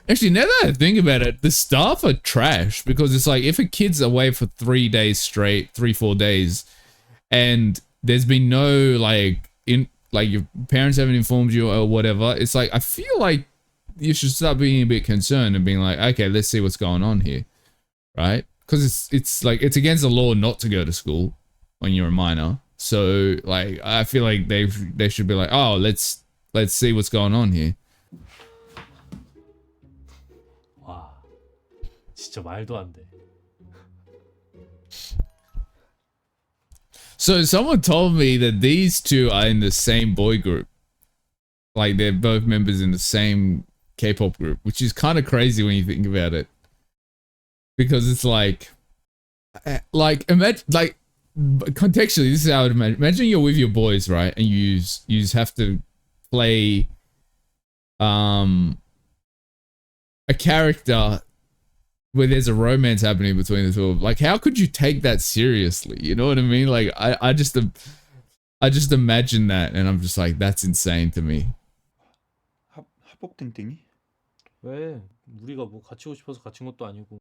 Actually, now that I think about it, the staff are trash because it's like if a kid's away for 3 days straight, 3-4 days, and there's been no like your parents haven't informed you or whatever, it's like I feel like you should start being a bit concerned and being like, okay, let's see what's going on here, right? Because it's like it's against the law not to go to school when you're a minor. So like I feel like they should be like, oh, let's see what's going on here. 와, 진짜 말도 안 돼. So someone told me that these two are in the same boy group. Like they're both members in the same K-pop group, which is kind of crazy when you think about it. Because it's like imagine, like contextually, this is how I would imagine. Imagine you're with your boys, right? And you have to play a character where there's a romance happening between the two of them. Like, how could you take that seriously? You know what I mean? Like, I just imagine that, and I'm just like, that's insane to me. 합법땡땡이? 왜? 우리가 뭐 갇히고 싶어서 갇힌 것도 아니고.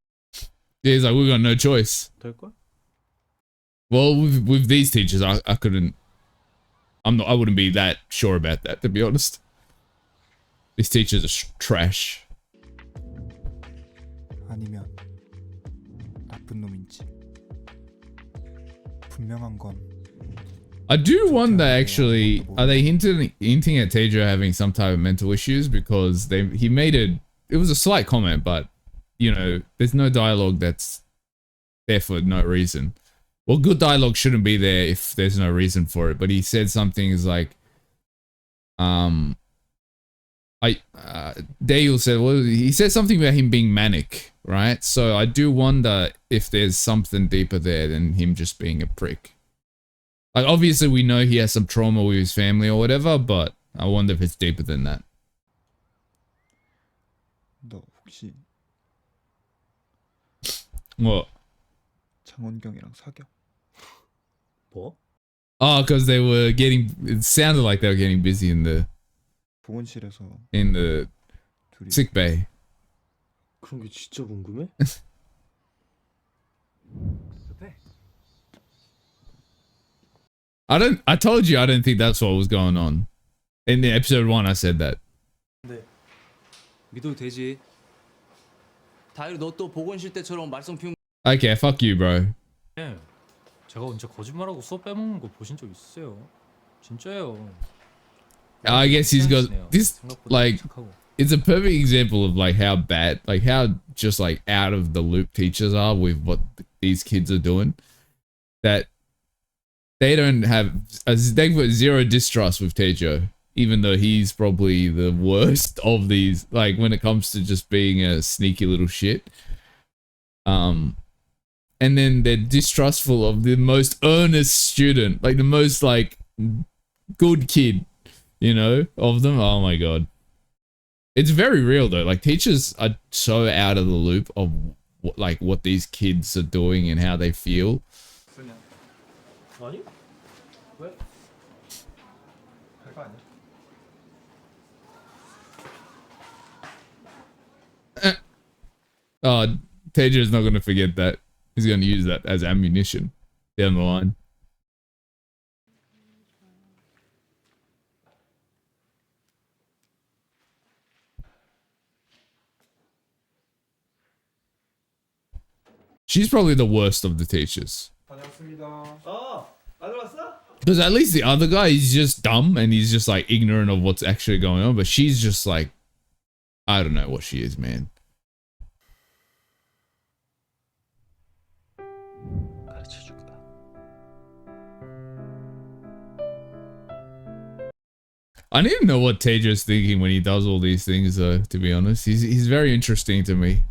Yeah, he's like, we got no choice. 될걸? Well, with these teachers, I couldn't. I wouldn't be that sure about that, to be honest. These teachers are trash. 아니면 나쁜 놈인지 분명한 건. I do wonder actually, are they hinting at Taejo having some type of mental issues because he made it was a slight comment, but you know, there's no dialogue that's there for no reason. Well, good dialogue shouldn't be there if there's no reason for it, but he said something is like Dale said, well, he said something about him being manic, right? So I do wonder if there's something deeper there than him just being a prick. Like, obviously we know he has some trauma with his family or whatever, but I wonder if it's deeper than that. 너 혹시 What? 장원경이랑 사겨? 뭐? Oh, because they were getting, it sounded like they were getting busy in the 보건실에서 sick bay. 그런 게 진짜 궁금해? I told you I don't think that's what was going on. In the episode 1 I said that. 네. 믿어도 되지. 다이로 너 또 보건실 때처럼 말썽 피운. Okay, fuck you, bro. 네. 제가 언제 거짓말하고 수업 빼먹는 거 보신 적 있으세요? 진짜예요. I guess he's got this, like, it's a perfect example of like how bad, like how just like out of the loop teachers are with what these kids are doing. That they don't have, they've got zero distrust with Taejo, even though he's probably the worst of these, like when it comes to just being a sneaky little shit. And then they're distrustful of the most earnest student, like the most like good kid, you know, of them. Oh my god. It's very real though. Like teachers are so out of the loop of what these kids are doing and how they feel. 아니? 왜? 별거 아니야. Oh, Taejo is not going to forget that. He's going to use that as ammunition down the line. She's probably the worst of the teachers. 다녀왔습니다. 아들 왔어? Because at least the other guy is just dumb and he's just like ignorant of what's actually going on. But she's just like, I don't know what she is, man. I need to know what Tejo's thinking when he does all these things, though, to be honest. He's very interesting to me.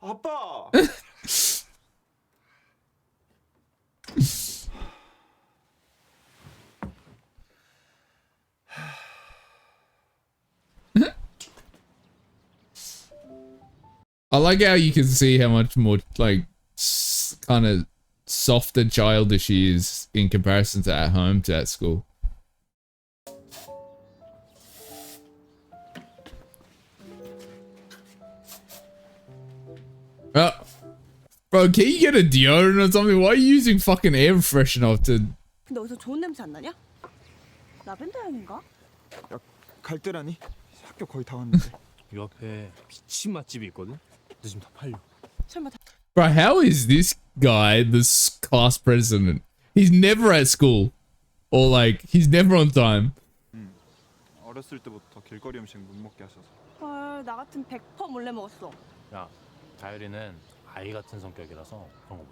아빠. I like how you can see how much more, like, kind of softer, childish she is in comparison to at home to at school. Bro, can you get a deodorant or something? Why are you using fucking air freshener to... 근데 어디서 좋은 냄새 안 나냐? 라벤더 향인가? 야, 갈 때라니? 학교 거의 다 왔는데. 요 앞에 미친 맛집이 있거든? 근데 지금 다 팔려. 설마 다 Bro, how is this guy the class president? He's never at school. Or like, he's never on time. 어렸을 때부터 길거리 음식 못 먹게 하셔서. 헐, 나 같은 100% 몰래 먹었어. 야, 다율이는 아이 같은 성격이라서 그런 거 못해.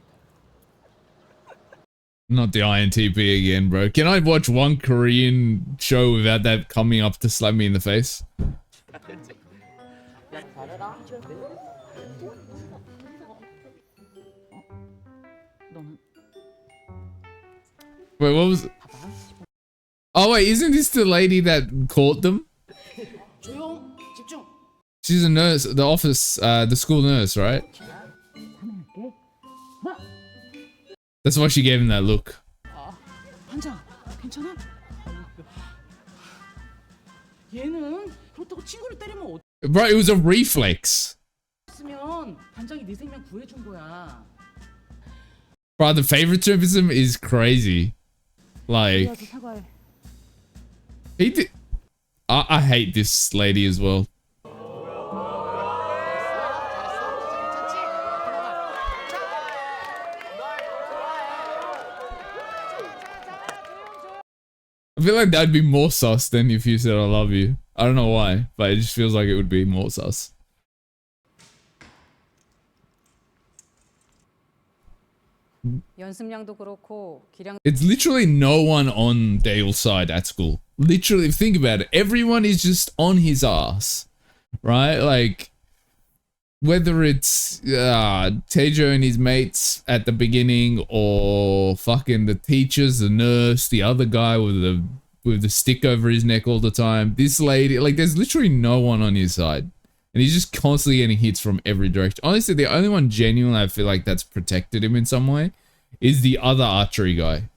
Not the INTP again, bro. Can I watch one Korean show without that coming up to slap me in the face? Wait, what was... Oh wait, isn't this the lady that caught them? 조용, 집중. She's a nurse, the school nurse, right? That's why she gave him that look. 반장, 괜찮아? 얘는 그렇다고 친구를 때리면 Bro, it was a reflex. 어땠으면 반장이 네 생명 구해준 거야. Bro, the favoritism is crazy. Like, he did. I hate this lady as well. I feel like that'd be more sus than if you said I love you. I don't know why, but it just feels like it would be more sus. 연습량도 그렇고 기량. It's literally no one on Dale's side at school. Literally, think about it. Everyone is just on his ass, right? Like, whether it's Tejo and his mates at the beginning, or fucking the teachers, the nurse, the other guy with the stick over his neck all the time. This lady, like, there's literally no one on his side, and he's just constantly getting hits from every direction. Honestly, the only one genuinely I feel like that's protected him in some way is the other archery guy.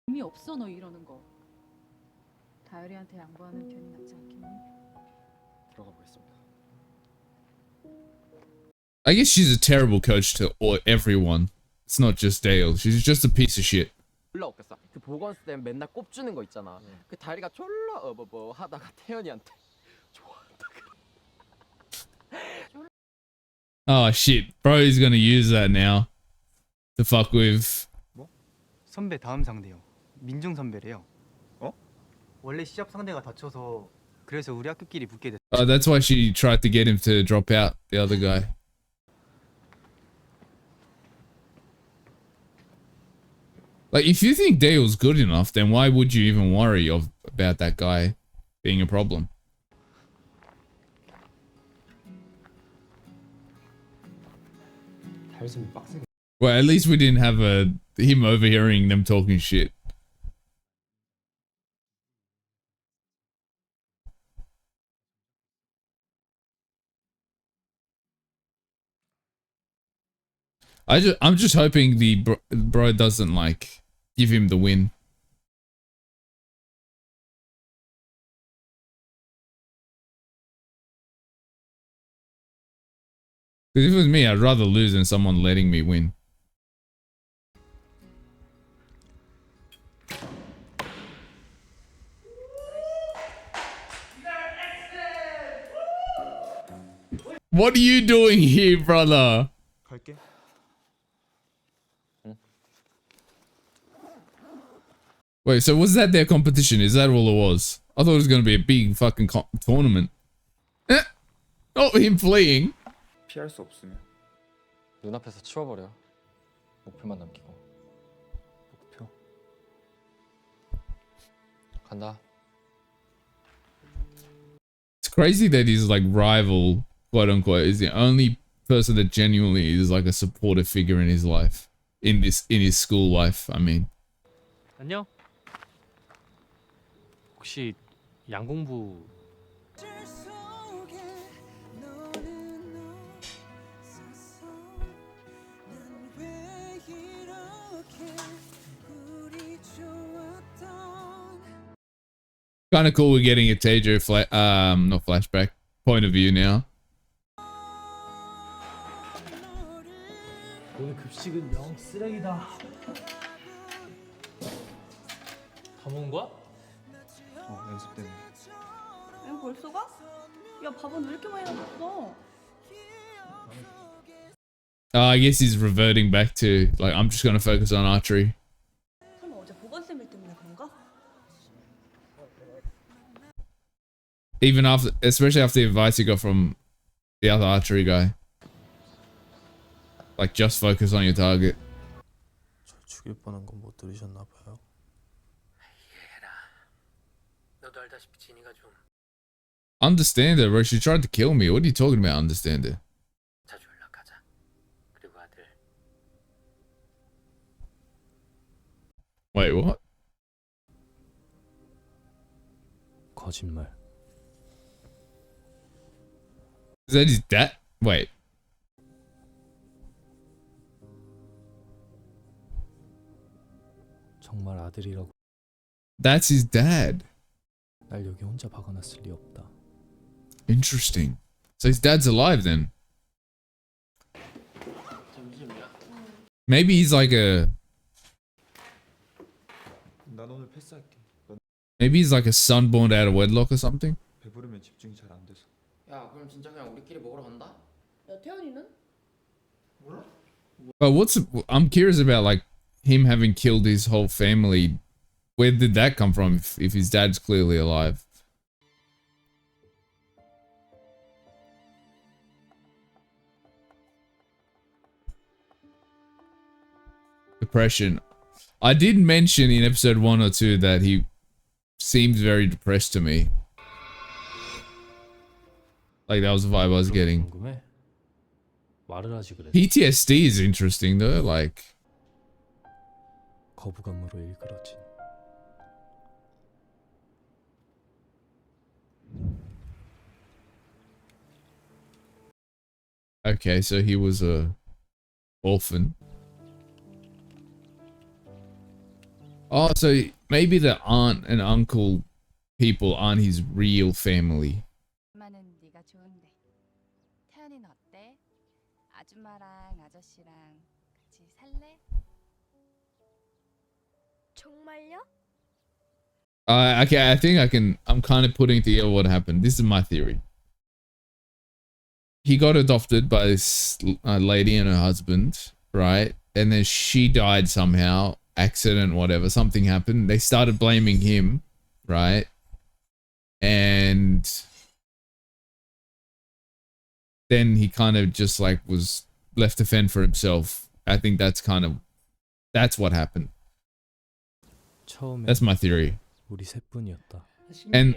의미 없어 너 이러는 거. 다율이한테 양보하는 편이 낫지 않겠니? 들어가 보겠습니다. I guess she's a terrible coach to everyone. It's not just Dale. She's just a piece of shit. 올라오겠어. 그 보건쌤 맨날 꼽주는 거 있잖아. 그 다리가 졸라 뭐 하다가 태연이한테 Oh shit, bro is gonna use that now to fuck with. 뭐? 선배 다음 상대요. 민중 선배래요. 어? 원래 시합 상대가 다쳐서 그래서 우리 학교끼리 붙게 됐어. Oh, that's why she tried to get him to drop out, the other guy. Like, if you think Dale's good enough, then why would you even worry about that guy being a problem? Well, at least we didn't have him overhearing them talking shit. I'm just hoping the bro doesn't like give him the win. Because if it was me, I'd rather lose than someone letting me win. What are you doing here, brother? 갈게. Wait, so was that their competition? Is that all it was? I thought it was going to be a big fucking tournament. Oh, him fleeing. 피할 수 없으면 눈앞에서 치워버려. 목표만 남기고. 목표. 간다. It's crazy that his like rival, quote unquote, is the only person that genuinely is like a supportive figure in his life. In his school life, I mean. 안녕. 혹시 양공부 Kind of cool we're getting a Tejo not flashback point of view now. 오늘 급식은 영 쓰레기다. 다 먹은 거야? 연습 때문에. 야, 벌써 가? 야, 밥은 왜 이렇게 많이 남았어? I guess he's reverting back to like I'm just gonna focus on archery. 설마 어제 보건쌤일 때문에 그런가? Even after, especially after the advice he got from the other archery guy. Like just focus on your target. 저 죽일 뻔한 건 못 들으셨나 봐요. 너도 알다시피 진이가 좀 Understand it, bro. She tried to kill me. What are you talking about, understand it? 자주 연락하자. 그리고 아들 Wait, what? 거짓말. Is that his dad? Wait. 정말 아들이라고. That's his dad. 날 여기 혼자 박아놨을 리 없다. Interesting. So his dad's alive then. Maybe he's like a... 난 오늘 패스할게. Maybe he's like a son born out of wedlock or something? 배부르면 집중이 잘 안 돼서. 야, 그럼 진짜 그냥 우리끼리 먹으러 간다? 야, 태연이는? 몰라? But I'm curious about like him having killed his whole family. Where did that come from if his dad's clearly alive? Depression. I did mention in episode 1 or 2 that he seems very depressed to me. Like that was the vibe I was getting. 궁금해? 말을 하지 그랬어. PTSD is interesting though, like 거부감으로 일그러진. okay, so he was a orphan. Oh, so maybe the aunt and uncle people aren't his real family. 엄마는 네가 좋은데. 태연이는 어때? 아줌마랑 아저씨랑 같이 살래? 정말요? Okay, I think I'm kind of putting together what happened. This is my theory. He got adopted by this lady and her husband, right? And then she died somehow, accident, whatever, something happened. They started blaming him, right? And then he kind of just like was left to fend for himself. I think that's what happened. That's my theory. 우리 셋뿐이었다. And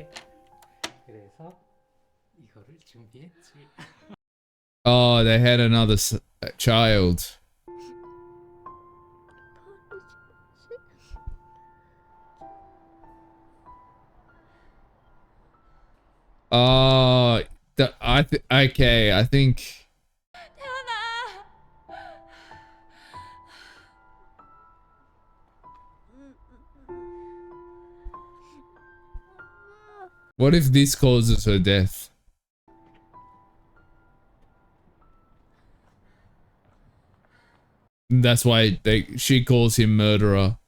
그래서 이거를 준비했지. oh, they had another child. Oh, okay, I think. What if this causes her death? That's why she calls him murderer.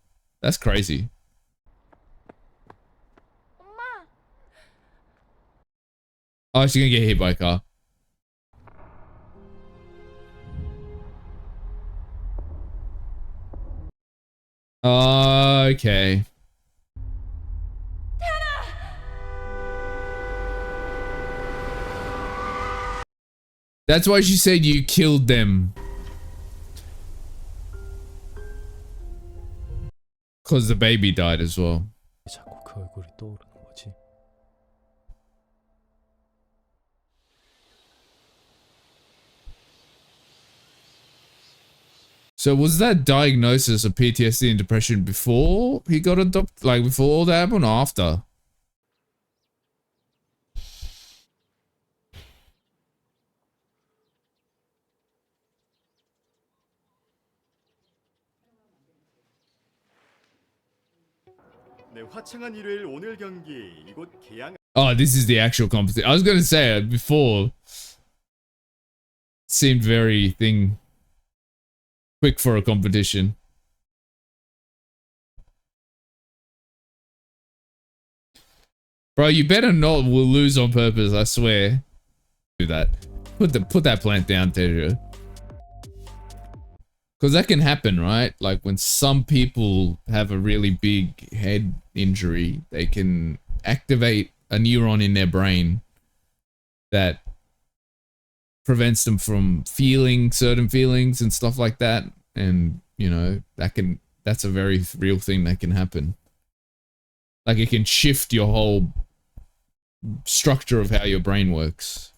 That's crazy. Oh, she's gonna get hit by a car. Okay. That's why she said you killed them. Because the baby died as well. 자꾸 그 얼굴이 떠오르는 거지. So was that diagnosis of PTSD and depression before he got adopted? Like before all that happened or after? Oh, this is the actual competition. I was going to say it before. Seemed very quick for a competition. Bro, you better not will lose on purpose, I swear. Do that. Put that plant down, Tejo. Because that can happen, right? Like when some people have a really big head injury, they can activate a neuron in their brain that prevents them from feeling certain feelings and stuff like that. And, you know, that's a very real thing that can happen. Like it can shift your whole structure of how your brain works.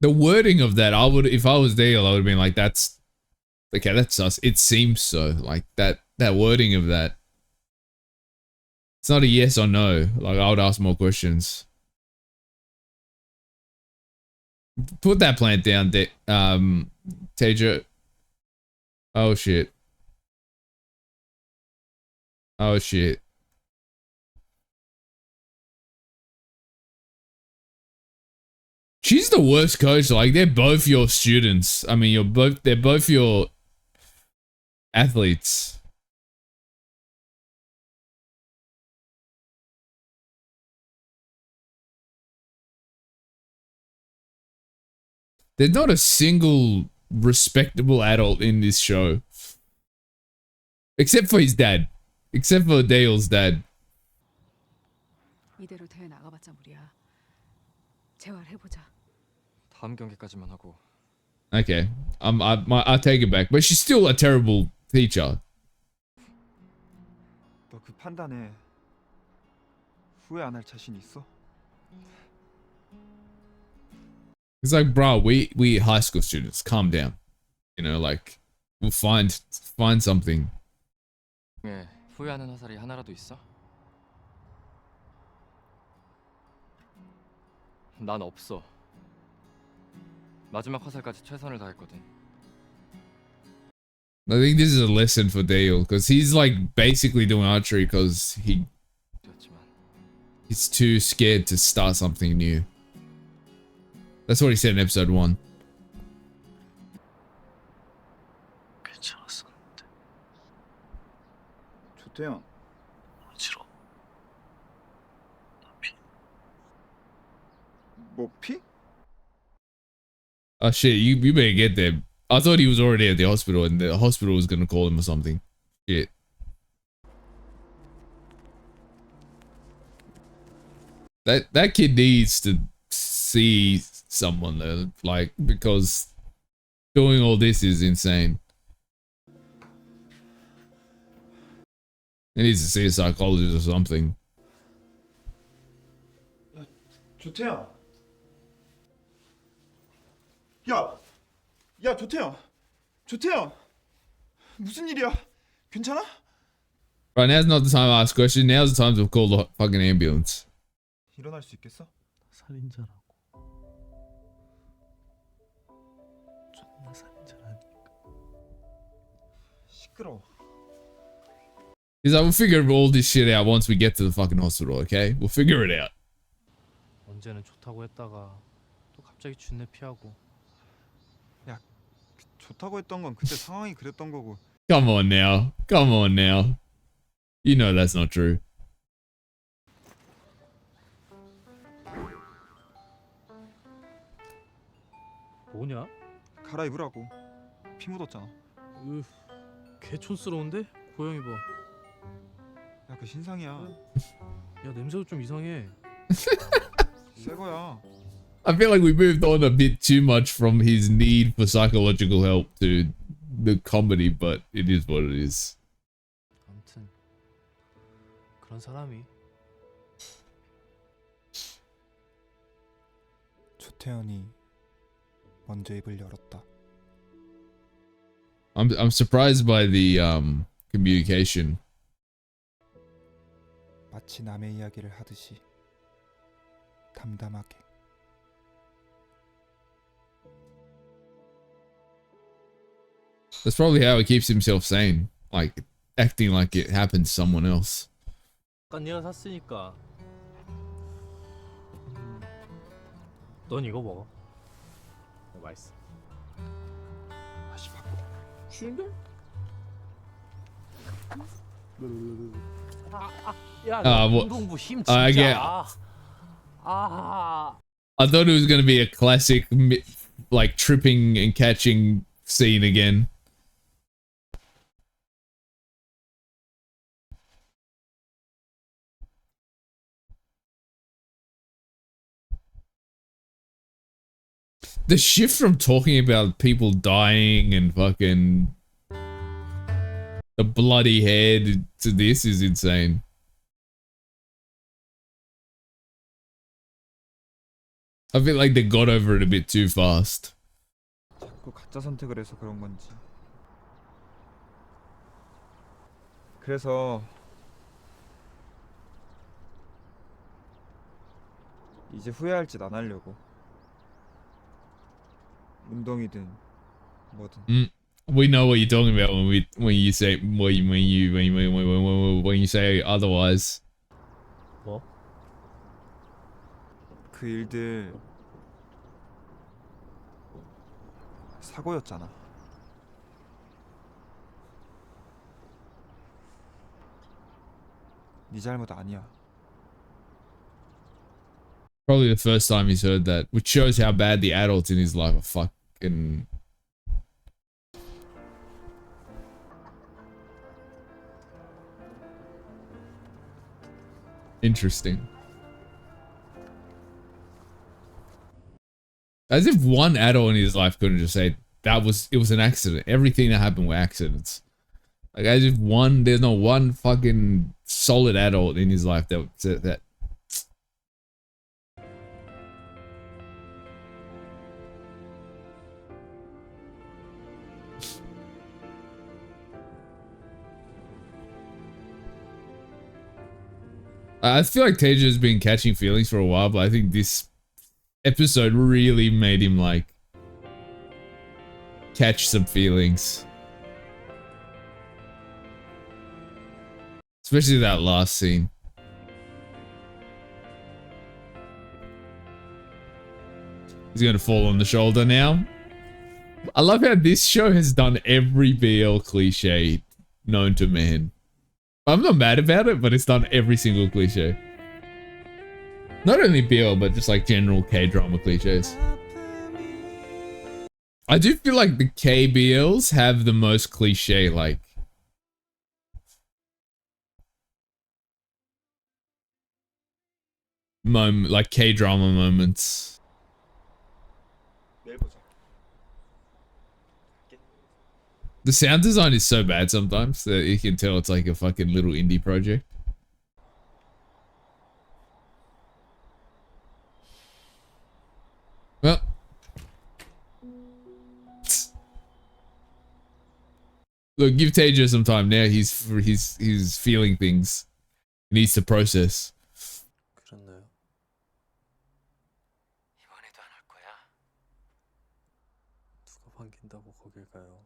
The wording of that, if I was Dale, I would have been like, that's okay, that's us. It seems so. Like that wording of that. It's not a yes or no. Like I would ask more questions. Put that plant down, Tejo. Oh shit. Oh shit. She's the worst coach. Like they're both your students. I mean, they're both your athletes. There's not a single respectable adult in this show. Except for his dad. Except for Dale's dad. 이대로 대회 나가봤자 무리야. 재활해보자. 다음 경기까지만 하고. Okay. I take it back. But she's still a terrible teacher. 너 그 판단에 후회 안 할 자신 있어? It's like, bro, we high school students. Calm down. You know, like we'll find something. 예, 후회하는 화살이 하나라도 있어? 난 없어. 마지막 화살까지 최선을 다했거든. I think this is a lesson for Dale because he's like basically doing archery because he's too scared to start something new. That's what he said in episode 1. 괜찮았었는데. 조태현. 싫어. 나 피. 뭐 피? Oh shit, you better get there. I thought he was already at the hospital and the hospital was gonna call him or something. Shit. That kid needs to see someone though, like, because doing all this is insane. He needs to see a psychologist or something. 조태현. 야, 조태현. 무슨 일이야? 괜찮아? Right, now's not the time to ask questions. Now's the time to call the fucking ambulance. 일어날 수 있겠어? 살인자라고. 존나 살인자라니까. 시끄러워. He's like, we'll figure all this shit out once we get to the fucking hospital, okay? We'll figure it out. 언제는 좋다고 했다가 또 갑자기 준내 피하고. 야, 좋다고 했던 건 그때 상황이 그랬던 거고. Come on now. Come on now. You know that's not true. 뭐냐? 갈아입으라고. 피 묻었잖아. 으, 개촌스러운데? 고양이 봐. 야, 그 신상이야. 야, 냄새도 좀 이상해. 새 거야. I feel like we moved on a bit too much from his need for psychological help to the comedy, but it is what it is. 아무튼 그런 사람이. 조태현이 먼저 입을 열었다. I'm surprised by the communication. 마치 남의 이야기를 하듯이 담담하게. That's probably how he keeps himself sane, like acting like it happened to someone else. 아까 네가 샀으니까. 넌 이거 먹어. 이거 맛있어. 다시 바꿔. 쉬운데? 야, what? 운동부 힘 I 진짜. get. I thought it was gonna be a classic, like tripping and catching scene again. The shift from talking about people dying and fucking the bloody head to this is insane. I feel like they got over it a bit too fast. 자꾸 가짜 선택을 해서 그런 건지. 그래서 이제 후회할 짓 안 하려고. 운동이든 뭐든. We know what you're talking about when you say when you say otherwise. 뭐? 그 일들 사고였잖아. 네 잘못 아니야. Probably the first time he's heard that, which shows how bad the adults in his life are fucking. Interesting. As if one adult in his life couldn't just say it was an accident. Everything that happened were accidents. Like as if there's not one fucking solid adult in his life that said that. I feel like Teja's been catching feelings for a while, but I think this episode really made him like catch some feelings. Especially that last scene. He's gonna fall on the shoulder now. I love how this show has done every BL cliche known to man. I'm not mad about it, but it's done every single cliche. Not only BL, but just like general K-drama cliches. I do feel like the KBLs have the most cliche, like K-drama moments. 내일 보자. The sound design is so bad sometimes that you can tell it's like a fucking little indie project. Well. Look, give Teja some time now. He's feeling things. He needs to process. 그랬나요? 이번에도 안 올 거야? 누가 반긴다고 거길 가요?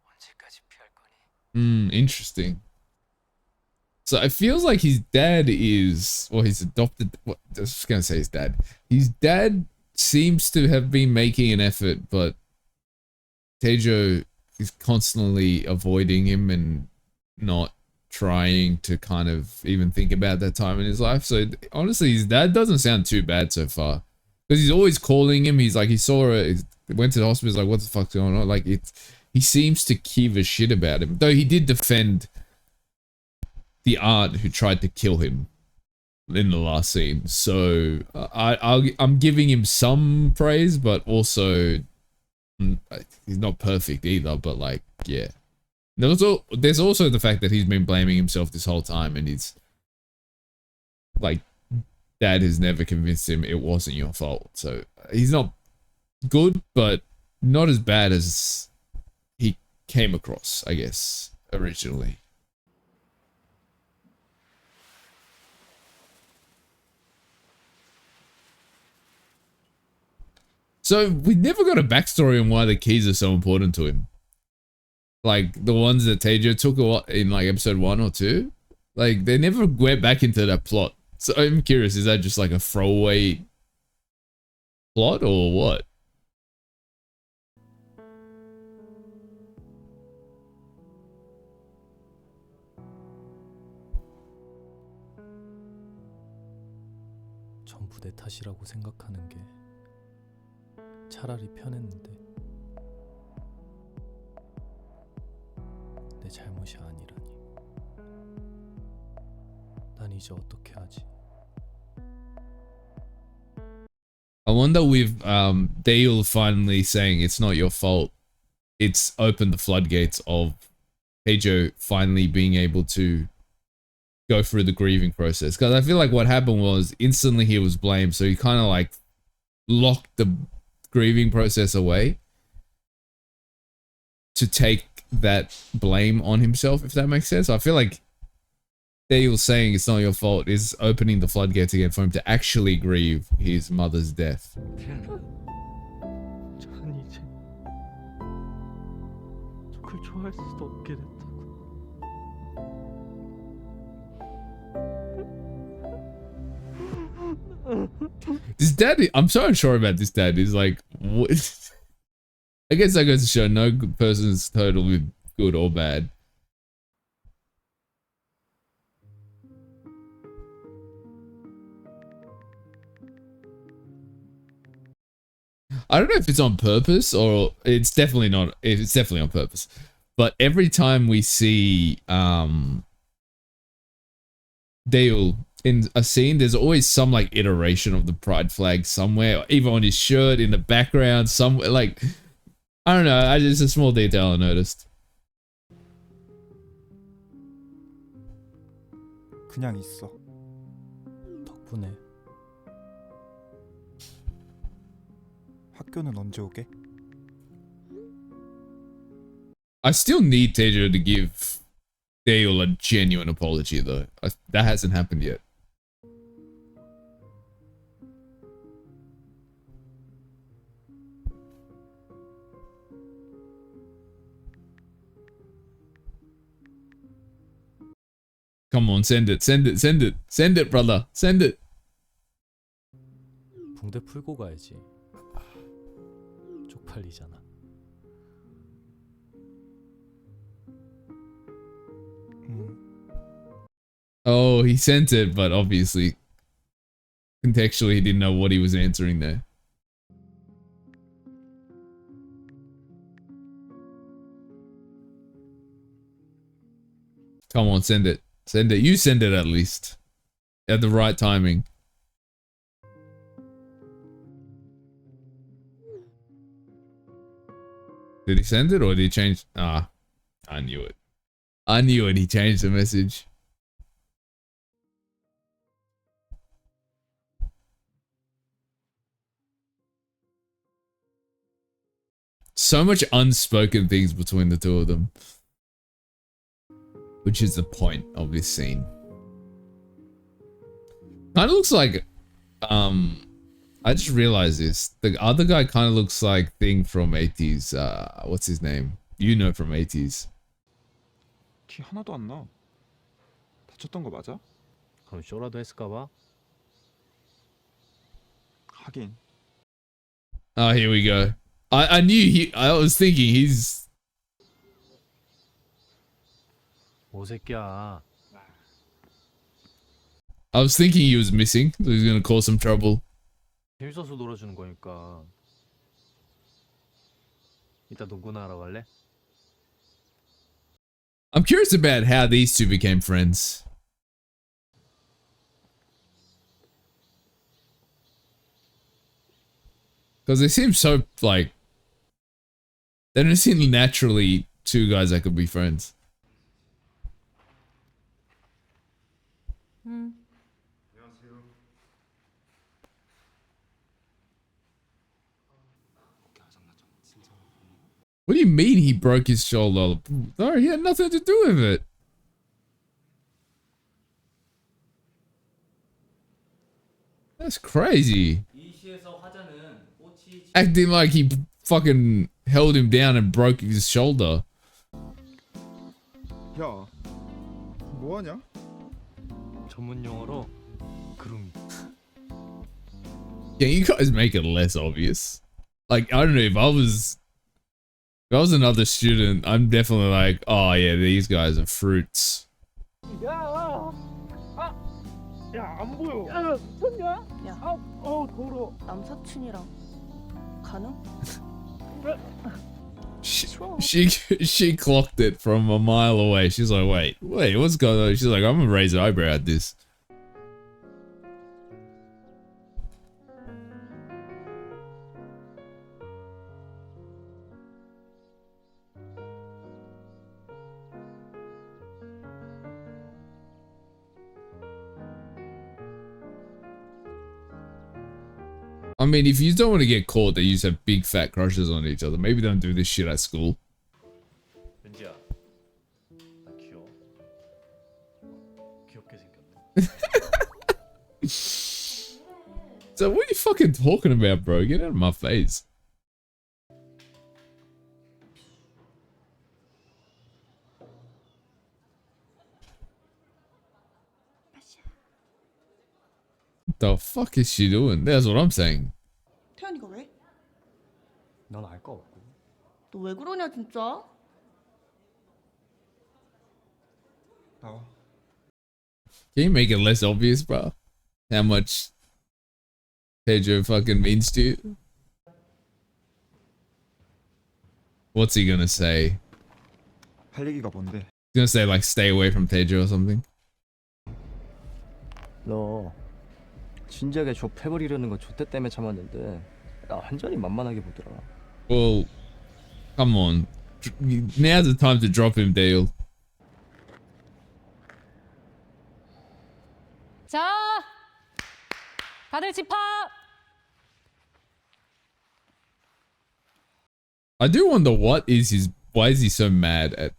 언제까지 피할 거니? Interesting. So it feels like his dad is, or his adopted, I was just gonna say his dad. His dad seems to have been making an effort, but Tejo is constantly avoiding him and not trying to kind of even think about that time in his life. So honestly, his dad doesn't sound too bad so far. because he's always calling him. He's like, he saw it, went to the hospital. He's like, what the fuck's going on? Like, he seems to give a shit about him. Though he did defend the aunt who tried to kill him in the last scene. So I'm giving him some praise, but also he's not perfect either. But like, yeah. There's also the fact that he's been blaming himself this whole time, and he's like, Dad has never convinced him it wasn't your fault. So he's not good, but not as bad as he came across, I guess, originally. So we never got a backstory on why the keys are so important to him. Like the ones that Tejo took in like episode 1 or 2. Like they never went back into that plot. So I'm curious, is that just like a throwaway plot or what? 전부 내 탓이라고 생각하는 게 차라리 편했는데 내 잘못이 아니라니. 난 이제 어떻게 하지? I wonder with Dale finally saying it's not your fault, it's opened the floodgates of Tejo finally being able to go through the grieving process. Because I feel like what happened was instantly he was blamed, so he kind of like locked the grieving process away to take that blame on himself, if that makes sense. I feel like Dale saying it's not your fault is opening the floodgates again for him to actually grieve his mother's death. 전 이제 그걸 좋아할 수도 없게 됐다고. This dad, I'm so unsure about this dad. He's like, what? I guess that goes to show no person is totally good or bad. I don't know if it's on purpose or it's definitely not. It's definitely on purpose. But every time we see Dale in a scene, there's always some like iteration of the pride flag somewhere, either on his shirt, in the background, somewhere. Like, I don't know. It's a small detail I noticed. 그냥 있어. 덕분에. 학교는 언제 오게? I still need Tejo to give Dale a genuine apology though. That hasn't happened yet. Come on, send it, send it, send it, send it, brother, send it. 붕대 풀고 가야지. 쪽팔리잖아. Oh, he sent it, but obviously, contextually, he didn't know what he was answering there. Come on, send it. Send it. You send it at least. At the right timing. Did he send it or did he change? Ah, I knew it. I knew it. He changed the message. So much unspoken things between the two of them. Which is the point of this scene. Kind of looks like, I just realized this. The other guy kind of looks like Thing from 80s. What's his name? You know from 80s. 티 하나도 안 나. 다쳤던 거 맞아? 그럼 쇼라도 했을까 봐? 하긴. Oh, here we go. I knew I was thinking he's... 오새끼야. I was thinking he was missing, so he's gonna cause some trouble. 재밌어서 놀아주는 거니까. 이따 농구나 하러 갈래? I'm curious about how these two became friends. Because they seem so, like, they don't seem naturally two guys that could be friends. What do you mean he broke his shoulder? No, he had nothing to do with it. That's crazy. Acting like he fucking held him down and broke his shoulder. 야, 뭐하냐? 전문 용어로 그루미. Can you guys make it less obvious? Like, I don't know, if I was another student, I'm definitely like, oh yeah, these guys are fruits. 야, 안 보여. 야, 미쳤냐? 야, 더러. 남사친이랑 가능? She clocked it from a mile away. She's like, wait, what's going on? She's like, I'm gonna raise an eyebrow at this. I mean, if you don't want to get caught that you just have big fat crushes on each other, maybe don't do this shit at school. 은지야, 나 귀여워. 귀엽게 생겼네. So what are you fucking talking about, bro? Get out of my face. The fuck is she doing? That's what I'm saying. 태연이가 왜? 난 알 거 없고. 너 왜 그러냐 진짜? 나와. Can you make it less obvious, bro? How much Pedro fucking means to you? What's he gonna say? 할 얘기가 뭔데? He's gonna say like stay away from Pedro or something? 너 진작에 좁혀버리려는 거 좆대 때문에 참았는데 나 완전히 만만하게 보더라. Well, come on. Now's the time to drop him, Dale. 자, 다들 집합. I do wonder why is he so mad at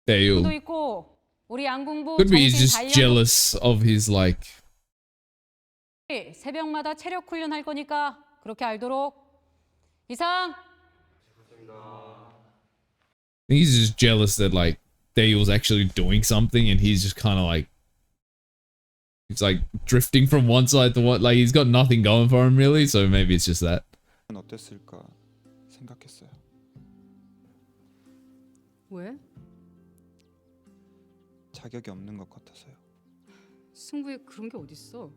Dale? 도 있고 우리 양궁부 Could be he's 정신 just 단련 jealous of his like. 새벽마다 체력 훈련할 거니까 그렇게 알도록. 이상. I think he's just jealous that like Dale's actually doing something and he's just kind of like he's like drifting from one side to one, like he's got nothing going for him really, so maybe it's just that. 어땠을까 생각했어요. 왜? 자격이 없는 것 같아서요. 승부에 그런 게 어딨어?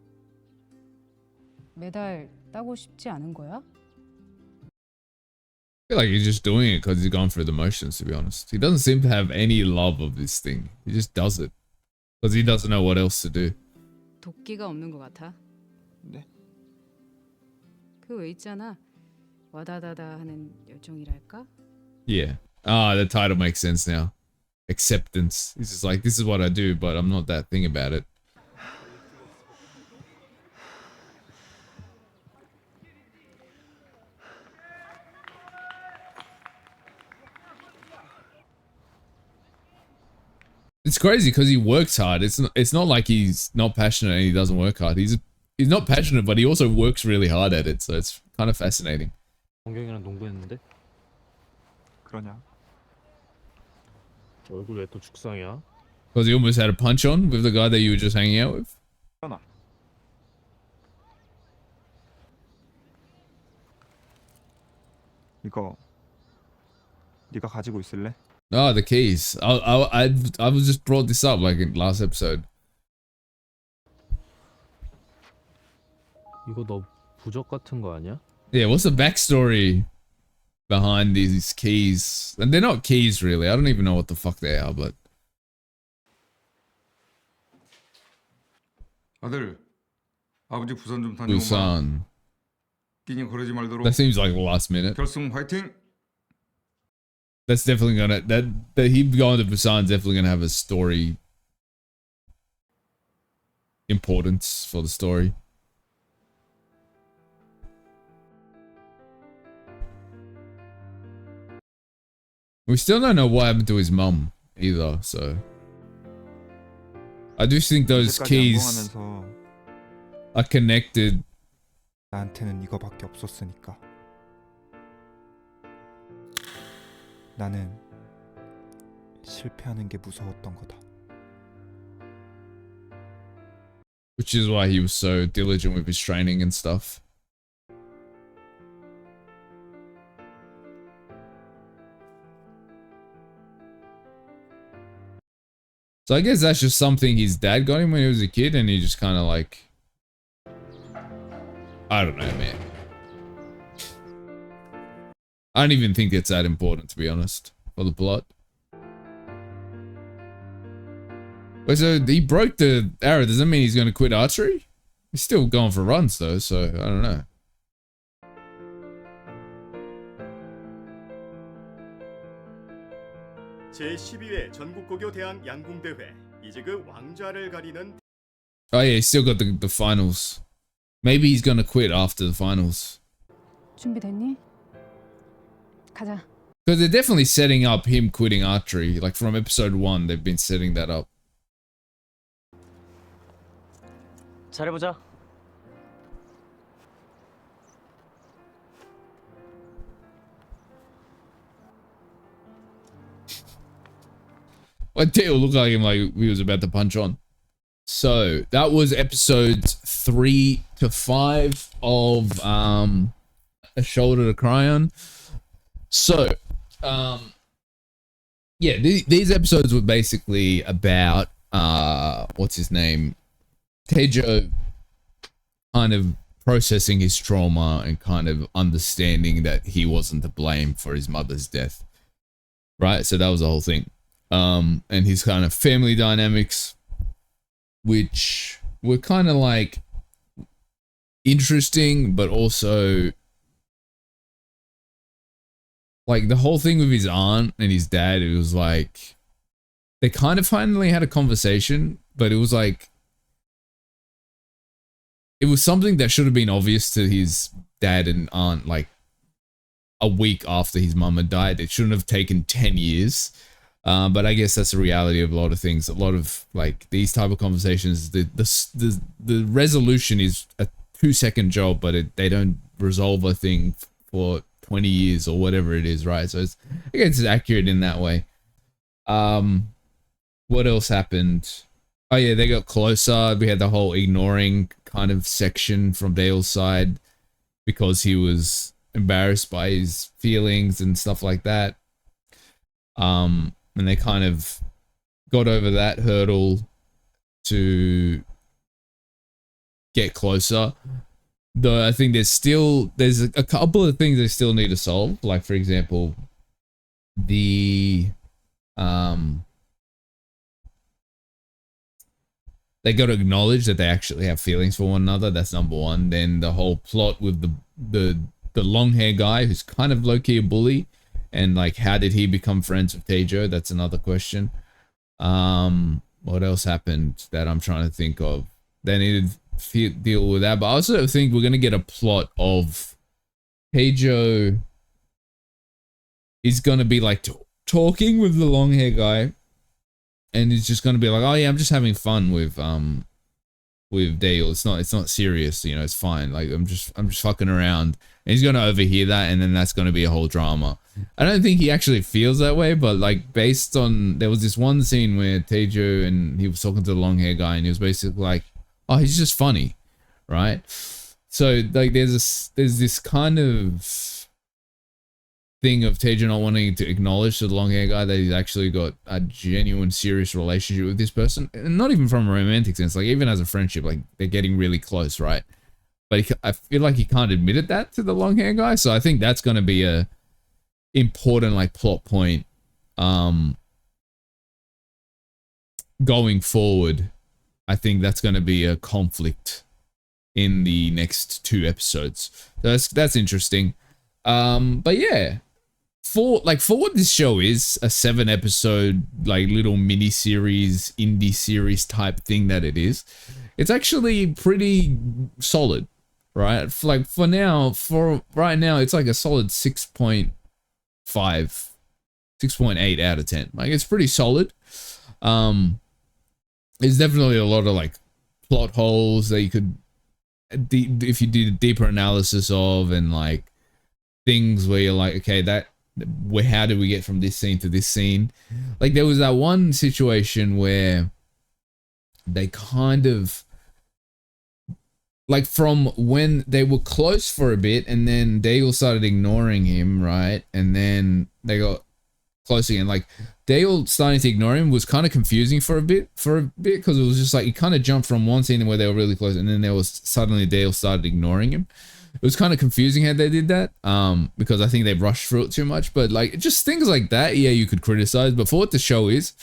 매달 따고 싶지 않은 거야? I feel like he's just doing it because he's gone through the motions, to be honest. He doesn't seem to have any love of this thing. He just does it because he doesn't know what else to do. 도끼가 없는 것 같아. 네? 그 왜 있잖아. 와다다다 하는 열정이랄까? Yeah. Ah, the title makes sense now. Acceptance. He's just like, this is what I do, but I'm not that thing about it. It's crazy because he works hard. It's not like he's not passionate and he doesn't work hard. He's not passionate, but he also works really hard at it. So it's kind of fascinating. 원경이랑 농구했는데? 그러냐? 얼굴 왜 또 죽상이야? Because he almost had a punch on with the guy that you were just hanging out with. 현아. 이거 네가 가지고 있을래? Oh, the keys. I was just brought this up like in last episode. 이거 너 부적 같은 거 아니야? Yeah, what's the backstory behind these keys? And they're not keys really. I don't even know what the fuck they are, but 아들, 아버지 부산 좀 다녀오마. Busan. 끼니 거르지 말도록. That seems like last minute. 결승 화이팅. That's definitely gonna that him going to Busan's definitely gonna have a story importance for the story. We still don't know what happened to his mum either, so I do think those keys are connected. 나한테는 이거밖에 없었으니까. 나는 실패하는 게 무서웠던 거다. Which is why he was so diligent with his training and stuff. So I guess that's just something his dad got him when he was a kid, and he just kind of like, I don't know, man. I don't even think it's that important, to be honest, for the plot. Wait, so he broke the arrow. Does that mean he's going to quit archery? He's still going for runs, though, so I don't know. 제12회 전국고교 대항 양궁대회 이제 그 왕좌를 가리는 Oh yeah, he's still got the finals. Maybe he's going to quit after the finals. 준비됐니? 가자. Because they're definitely setting up him quitting archery. Like from episode 1, they've been setting that up. 잘해보자. Like Dale looked like him like we was about to punch on. So that was episodes 3 to 5 of A Shoulder to Cry On. So yeah, these episodes were basically about what's his name? Taejo kind of processing his trauma and kind of understanding that he wasn't to blame for his mother's death. Right? So that was the whole thing. And his kind of family dynamics, which were kind of like interesting, but also like the whole thing with his aunt and his dad, it was like they kind of finally had a conversation, but it was like it was something that should have been obvious to his dad and aunt like a week after his mum had died. It shouldn't have taken 10 years. But I guess that's the reality of a lot of things. A lot of like these type of conversations, the resolution is a 2-second job, but they don't resolve a thing for 20 years or whatever it is, right? So it's, I guess it's accurate in that way. What else happened? Oh yeah, they got closer. We had the whole ignoring kind of section from Dale's side because he was embarrassed by his feelings and stuff like that. And they kind of got over that hurdle to get closer. Though I think there's a couple of things they still need to solve. Like for example, the they got to acknowledge that they actually have feelings for one another. That's number one. Then the whole plot with the long hair guy who's kind of low key a bully. And like, how did he become friends with Taejo? That's another question. What else happened that I'm trying to think of? They needed to deal with that. But I also think we're going to get a plot of Taejo is going to be like talking with the long hair guy. And he's just going to be like, oh yeah, I'm just having fun with Dale. It's not serious, you know, it's fine. Like I'm just fucking around. And he's going to overhear that, and then that's going to be a whole drama. I don't think he actually feels that way, but like based on, there was this one scene where Taejo and he was talking to the long hair guy, and he was basically like, oh, he's just funny, right? So like there's this kind of thing of Taejo not wanting to acknowledge to the long hair guy that he's actually got a genuine serious relationship with this person, and not even from a romantic sense, like even as a friendship, like they're getting really close, right? but I feel like he can't admit that to the long hair guy. So I think that's going to be a important like plot point going forward. I think that's going to be a conflict in the next 2 episodes. So that's interesting. But yeah, for what this show is, a 7-episode like little mini series, indie series type thing that it is, it's actually pretty solid, right? For right now, it's like a solid 6.5, 6.8 out of 10. Like, it's pretty solid. There's definitely a lot of like plot holes that you could, if you did a deeper analysis of, and like things where you're like, okay, how did we get from this scene to this scene? Like, there was that one situation where they kind of, like, from when they were close for a bit and then Dale started ignoring him, right? And then they got close again. Like, Dale starting to ignore him was kind of confusing for a bit, because it was just like, he kind of jumped from one scene where they were really close and then there was suddenly Dale started ignoring him. It was kind of confusing how they did that, because I think they rushed through it too much. But like, just things like that, yeah, you could criticize, but for what the show is,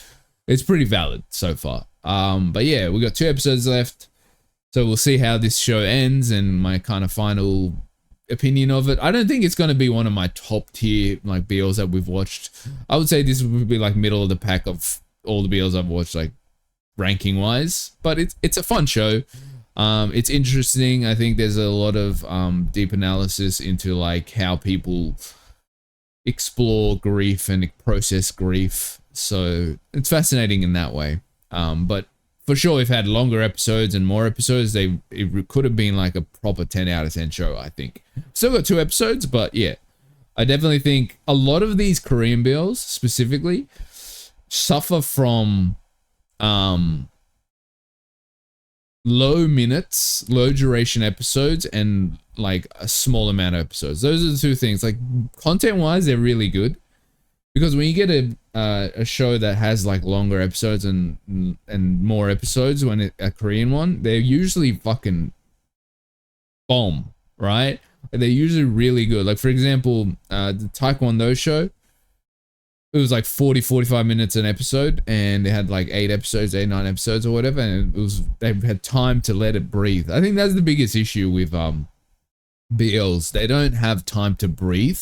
it's pretty valid so far. But yeah, we got 2 episodes left, so we'll see how this show ends and my kind of final opinion of it. I don't think it's going to be one of my top tier like BLs that we've watched. I would say this would be like middle of the pack of all the BLs I've watched, like ranking wise, but it's a fun show. It's interesting. I think there's a lot of deep analysis into like how people explore grief and process grief, so it's fascinating in that way. But for sure, we've had longer episodes and more episodes. It could have been like a proper 10 out of 10 show, I think. Still got 2 episodes, but yeah, I definitely think a lot of these Korean BLs specifically suffer from low minutes, low duration episodes, and like a small amount of episodes. Those are the 2 things. Like, content wise, they're really good, because when you get a show that has like longer episodes and more episodes, when a Korean one, they're usually fucking bomb, right? They're usually really good. Like, for example, the Taekwondo show, it was like 40-45 minutes an episode, and they had like 8 episodes, 9 episodes or whatever, and they had time to let it breathe. I think that's the biggest issue with BLs. They don't have time to breathe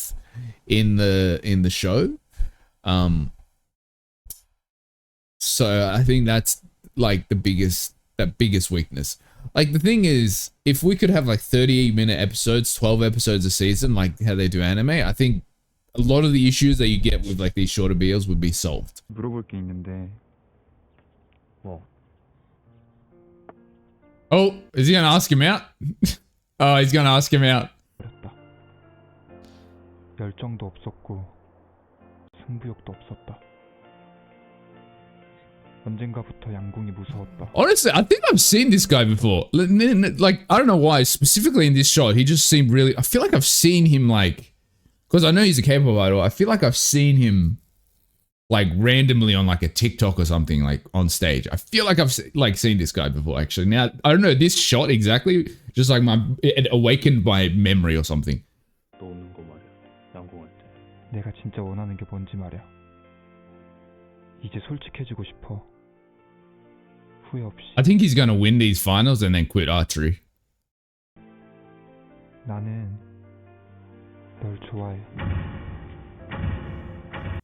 in the show. So I think that's like the biggest weakness. Like, the thing is, if we could have like 30-minute episodes, 12 episodes a season, like how they do anime, I think a lot of the issues that you get with like these shorter BLs would be solved. 물어볼 게 있는데. 뭐? Oh, is he gonna ask him out? Oh, he's gonna ask him out. 열정도 없었고 승부욕도 없었다. 언젠가부터 양궁이 무서웠다. Honestly, I think I've seen this guy before. Like, I don't know why, specifically in this shot, he just seemed really, I feel like I've seen him like, because I know he's a K-pop idol, I feel like I've seen him like randomly on like a TikTok or something, like on stage. I feel like I've like seen this guy before, actually. Now, I don't know, this shot exactly, just like it awakened my memory or something. 또 웃는 거 말이야. 양궁할 때. 내가 진짜 원하는 게 뭔지 말이야. 이제 솔직해지고 싶어. 후회 없이. I think he's gonna win these finals and then quit archery. 나는 널 좋아해.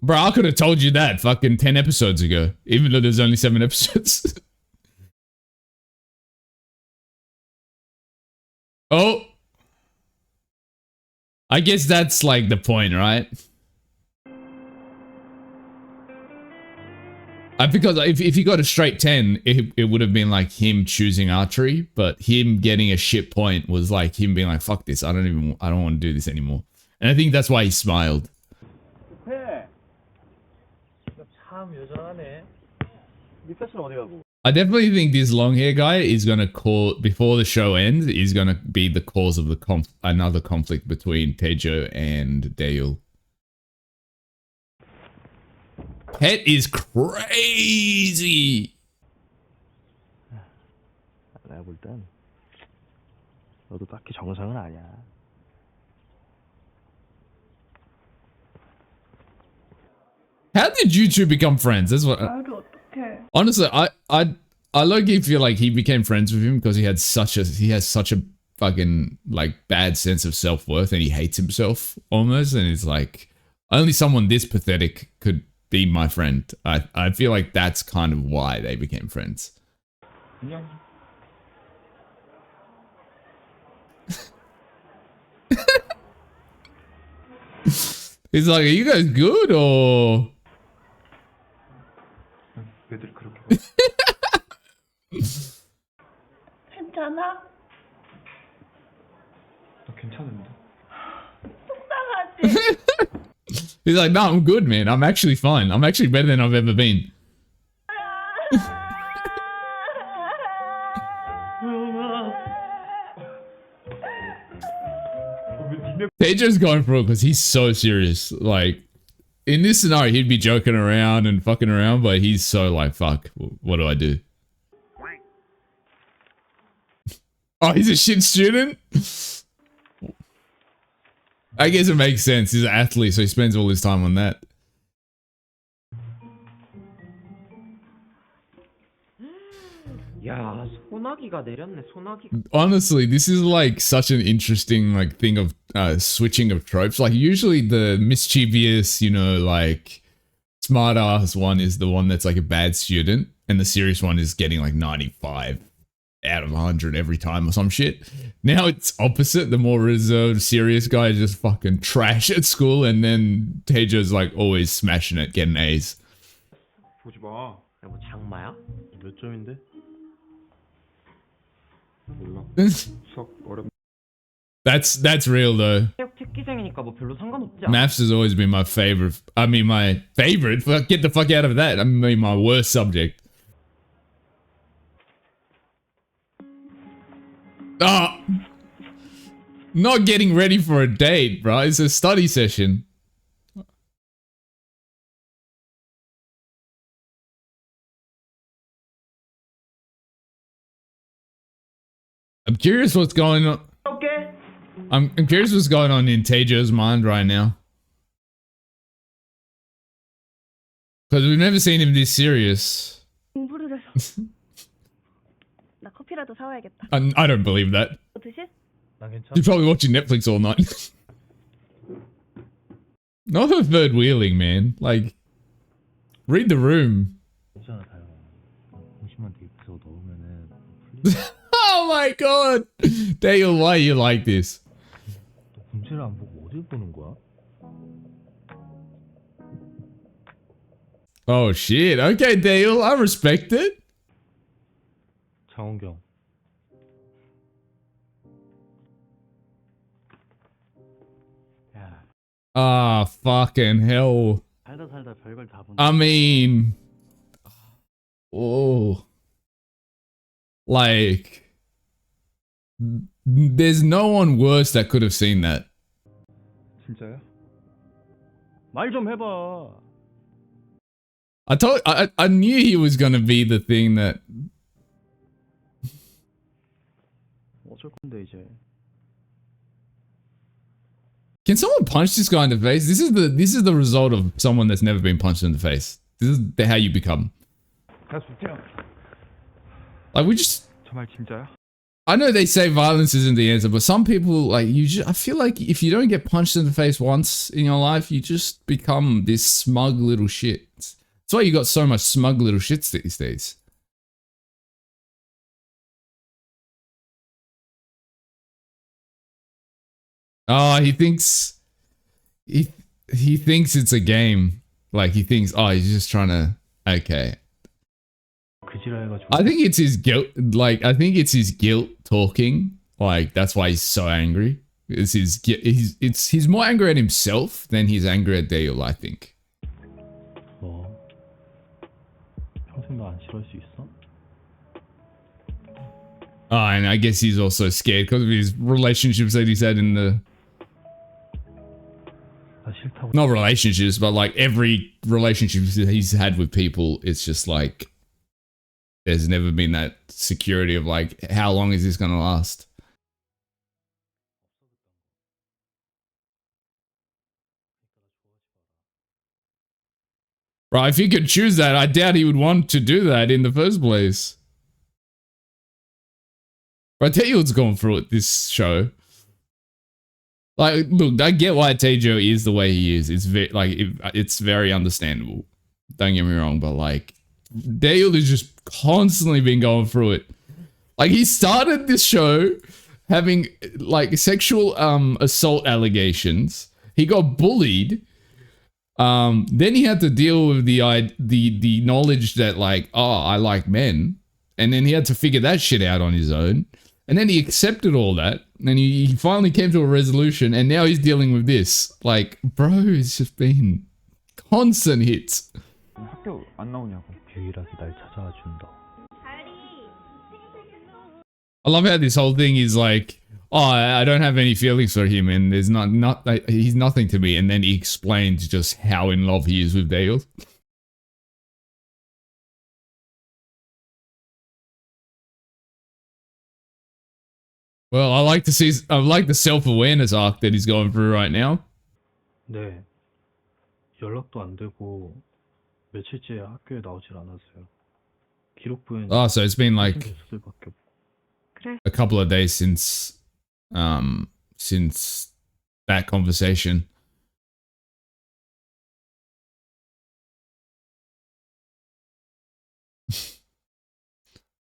Bro, I could have told you that fucking 10 episodes ago, even though there's only 7 episodes. Oh. I guess that's like the point, right? Because if he got a straight 10, it would have been like him choosing archery, but him getting a shit point was like him being like, fuck this, I don't want to do this anymore. And I think that's why he smiled. I definitely think this long hair guy is gonna before the show ends, is gonna be the cause of another conflict between Taejo and Dale. Pet is crazy. 내가 볼 땐 너도 딱히 정상은 아니야. How did you two become friends? That's what. 나를 어떡해. Honestly, I low-key feel like he became friends with him because he has such a fucking like bad sense of self-worth and he hates himself almost, and it's like only someone this pathetic could be my friend. I feel like that's kind of why they became friends. 안녕. He's like, are you guys good or? 애들 그렇게. 괜찮아? 나 괜찮은데. 속상하지? He's like, no, I'm good, man. I'm actually fine. I'm actually better than I've ever been. Tejo's going for it because he's so serious. Like, in this scenario, he'd be joking around and fucking around, but he's so like, fuck, what do I do? Oh, he's a shit student? I guess it makes sense. He's an athlete, so he spends all his time on that. 야, 소나기가 내렸네, 소나기. Honestly, this is like such an interesting like thing of switching of tropes. Like usually the mischievous, you know, like smart ass one is the one that's like a bad student, and the serious one is getting like 95 out of 100 every time or some shit. Now it's opposite. The more reserved, serious guy is just fucking trash at school, and then Tejo's like always smashing it, getting A's. 보지 마. 야, 뭐 장마야? 몇 점인데? 몰라. 수학 어렵. That's real though. 특기생이니까 뭐 별로 상관없지. Maths has always been my favorite. I mean, my favorite. Get the fuck out of that. I mean, my worst subject. Ah, not getting ready for a date, bro. It's a study session. I'm curious what's going on. Okay. I'm curious what's going on in Tejo's mind right now. Because we've never seen him this serious. 공부를 해서. 나 커피라도 사와야겠다. I don't believe that. 뭐 드실? 난 괜찮아. You're probably watching Netflix all night. Not for third wheeling, man. Like, read the room. 괜찮아, 다영아. 공심한테 입에서 넣으면은 Oh my god! Dale, why are you like this? 너 문제를 안 보고 어딜 보는 거야? Oh shit. Okay, Dale, I respect it. 장원경. 야. Ah, fucking hell. 살다 별걸 다 본다. I mean, oh, like, there's no one worse that could have seen that. 진짜야? 말 좀 해봐. I knew he was gonna be the thing that. 어쩔 건데 이제. Can someone punch this guy in the face? This is the result of someone that's never been punched in the face. This is how you become. Like we just. 정말 진짜야? I know they say violence isn't the answer, but some people like I feel like if you don't get punched in the face once in your life, you just become this smug little shit. That's why you got so much smug little shits these days. Oh, he thinks it's a game. Like he thinks, oh, he's just trying to. Okay. I think it's his guilt. Like I think it's his guilt talking. Like that's why he's so angry. It's he's more angry at himself than he's angry at Dale, I think. 너 평생 너 안 싫어할 수 있어? Oh, and I guess he's also scared because of his relationships that he's had in the. Not relationships, but like every relationship he's had with people, it's just like there's never been that security of like how long is this gonna last? Right, if he could choose that, I doubt he would want to do that in the first place. Right, Taehyun's gone through it this show. Like, look, I get why Taejo is the way he is. It's it's very understandable. Don't get me wrong, but like, Taehyun has just constantly been going through it. Like, he started this show having like sexual assault allegations. He got bullied. Then he had to deal with the knowledge that like, oh, I like men, and then he had to figure that shit out on his own. And then he accepted all that, and he finally came to a resolution, and now he's dealing with this. Like, bro, it's just been constant hits. 학교 안 나오냐고. 유일하게 날 찾아와 준다. I love how this whole thing is like, oh, I don't have any feelings for him, and there's he's nothing to me. And then he explains just how in love he is with Dale. Well, I like the self-awareness arc that he's going through right now. 네. 연락도 안 되고 며칠째 학교에 나오질 않았어요. 기록부엔 Oh, so it's been like 수술밖에 없고. a couple of days since that conversation.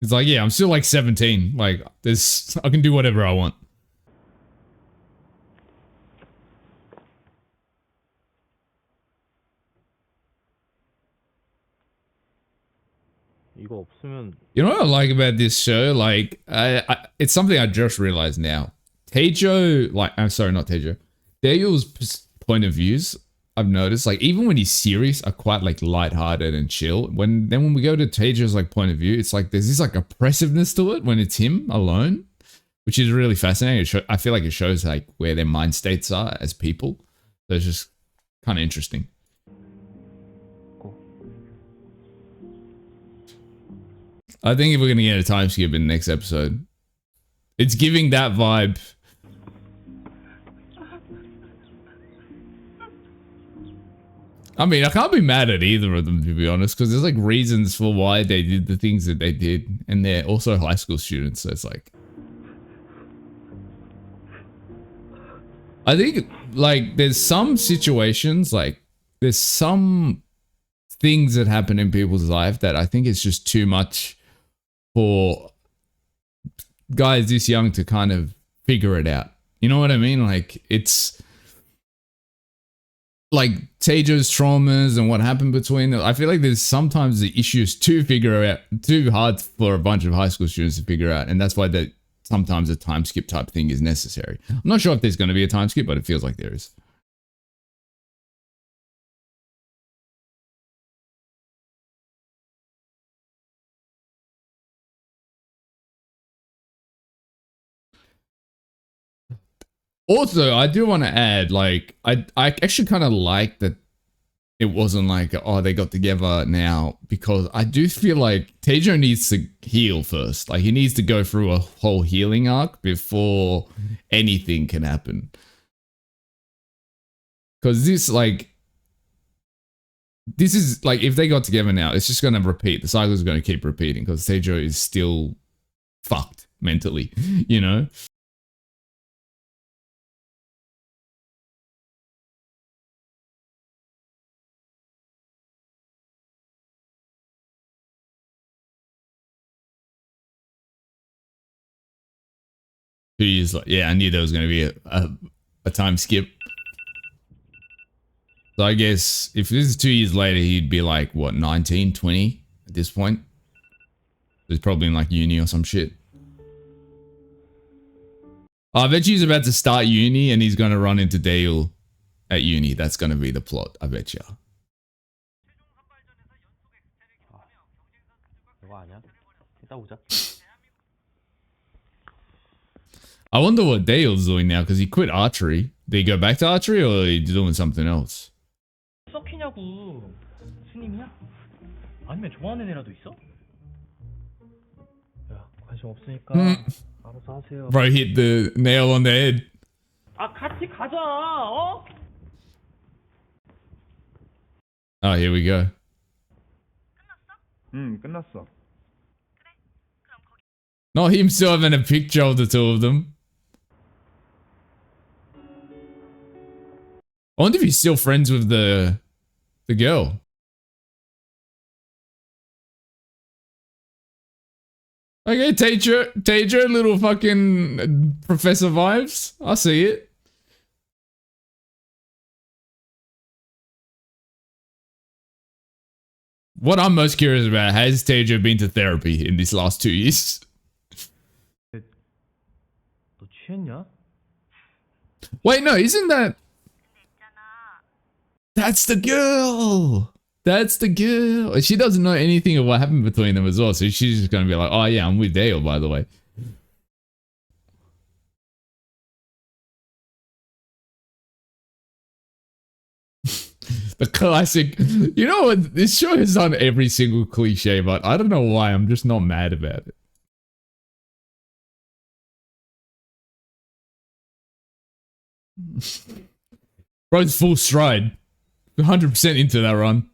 It's like, yeah, I'm still like 17. Like, I can do whatever I want. 이거 없으면 You know what I like about this show? Like, it's something I just realized now. Taejo, like, I'm sorry, not Taejo. Daeul's point of views, I've noticed, like, even when he's serious, are quite like lighthearted and chill. When we go to Taejo's like point of view, it's like there's this like oppressiveness to it when it's him alone, which is really fascinating. I feel like it shows like where their mind states are as people. So it's just kind of interesting. I think if we're gonna get a time skip in the next episode, it's giving that vibe. I mean, I can't be mad at either of them, to be honest, because there's like reasons for why they did the things that they did, and they're also high school students, so it's like, I think like there's some situations, like there's some things that happen in people's life that I think it's just too much for guys this young to kind of figure it out. You know what I mean? Like, it's like Taejo's traumas and what happened between them. I feel like there's sometimes the issues to figure out, too hard for a bunch of high school students to figure out, and that's why that sometimes a time skip type thing is necessary. I'm not sure if there's going to be a time skip, but it feels like there is. Also, I do want to add, like, I actually kind of like that it wasn't like, oh, they got together now, because I do feel like Taejo needs to heal first. Like, he needs to go through a whole healing arc before anything can happen. Because this is like, if they got together now, it's just going to repeat. The cycle is going to keep repeating because Taejo is still fucked mentally, you know? 2 years, like, yeah, I knew there was going to be a time skip. So I guess if this is 2 years later, he'd be like, what, 19, 20 at this point? He's probably in like uni or some shit. Oh, I bet you he's about to start uni and he's going to run into Daeul at uni. That's going to be the plot, I bet you. I wonder what Daeul's doing now, because he quit archery. Did he go back to archery, or is he doing something else? 썩히냐고. 스님이야? 아니면 좋아하는 애라도 있어? 야, 관심 없으니까 알아서 하세요. Bro hit the nail on the head. 아, 같이 가자. 어? Oh, here we go. 끝났어. Not him still having a picture of the two of them. I wonder if he's still friends with the girl. Okay, teacher, little fucking professor vibes. I see it. What I'm most curious about, has Tejo been to therapy in these last 2 years? 너 취했냐? Wait, no, isn't that... That's the girl! That's the girl! She doesn't know anything of what happened between them as well, so she's just gonna be like, oh yeah, I'm with Dale, by the way. The classic... You know what? This show has done every single cliche, but I don't know why, I'm just not mad about it. Bro's full stride. 100% into that run.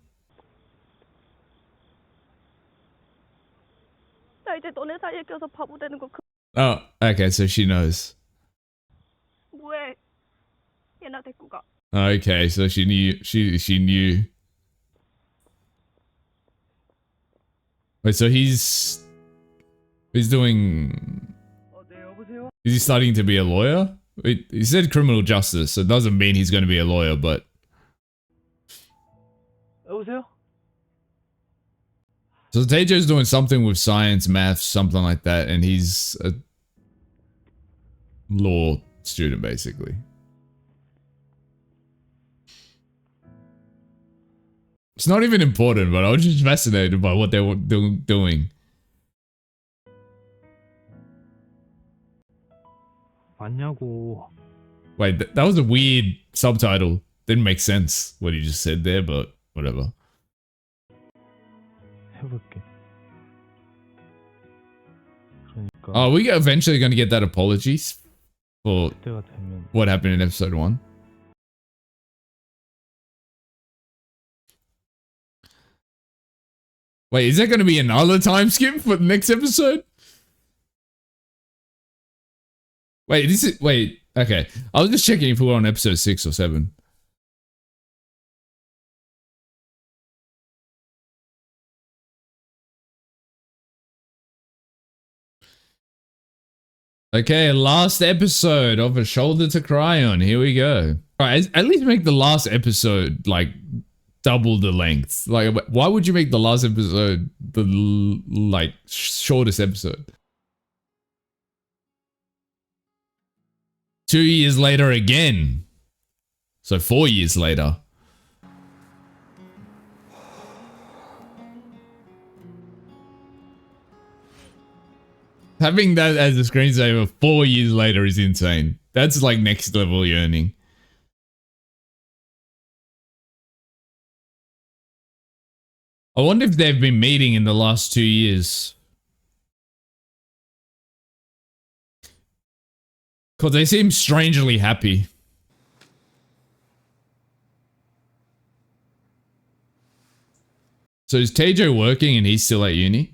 나 이제 너네 사이에 껴서 바보 되는 거 Oh, okay, so she knows. 뭐해? 얘나 데리고 가. Okay, so she knew. She knew. Wait, so he's doing. Is he starting to be a lawyer? He said criminal justice, so it doesn't mean he's going to be a lawyer, but. 여보세요? So Tejo's doing something with science, maths, something like that, and he's a law student, basically. It's not even important, but I was just fascinated by what they were doing. 맞냐고. Wait, that was a weird subtitle. Didn't make sense what he just said there, but whatever. 해볼게. 그러니까. Oh, we eventually going to get that apologies for 그때가 되면. what happened in episode 1. Wait, is there going to be another time skip for the next episode? Wait, okay. I was just checking if we were on episode 6 or 7. Okay, last episode of A Shoulder to Cry On. Here we go. Alright, at least make the last episode, like, double the length. Like, why would you make the last episode the, like, shortest episode? 2 years later again. So 4 years later. Having that as a screensaver 4 years later is insane. That's like next level yearning. I wonder if they've been meeting in the last 2 years. Because they seem strangely happy. So is Tejo working and he's still at uni?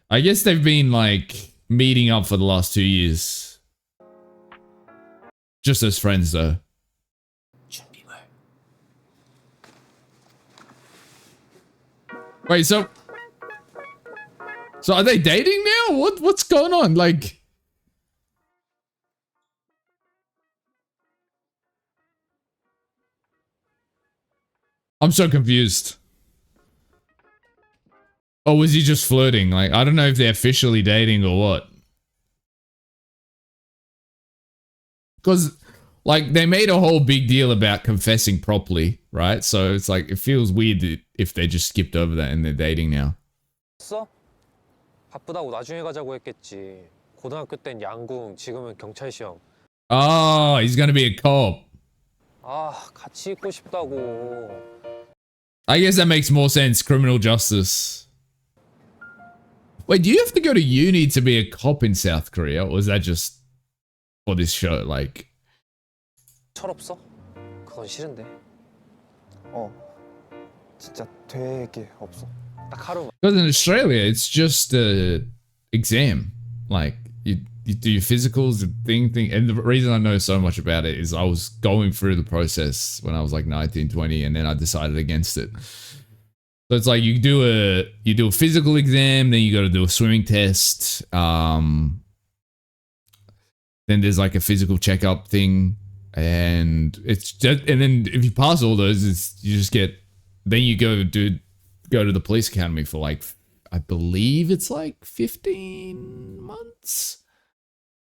I guess they've been like meeting up for the last 2 years. Just as friends though. Wait, so are they dating now? What's going on? Like, I'm so confused. Or was he just flirting? Like, I don't know if they're officially dating or what. Because, like, they made a whole big deal about confessing properly, right? So it's like, it feels weird if they just skipped over that and they're dating now. 바쁘다고 나중에 가자고 했겠지. 고등학교 땐 양궁, 지금은 경찰 시험. Oh, he's gonna be a cop. 아, 같이 있고 싶다고. I guess that makes more sense. Criminal justice. Wait, do you have to go to uni to be a cop in South Korea? Or is that just for this show? Like, 철없어? 그거 전 싫은데. 진짜 되게 없어. 딱 하루만. Because in Australia, it's just a exam. Like you do your physicals, the thing. And the reason I know so much about it is I was going through the process when I was like 19, 20, and then I decided against it. So it's like you do a physical exam, then you got to do a swimming test. Then there's like a physical checkup thing, and it's just, and then if you pass all those, you just get. Then you go to the police academy for like, I believe it's like 15 months.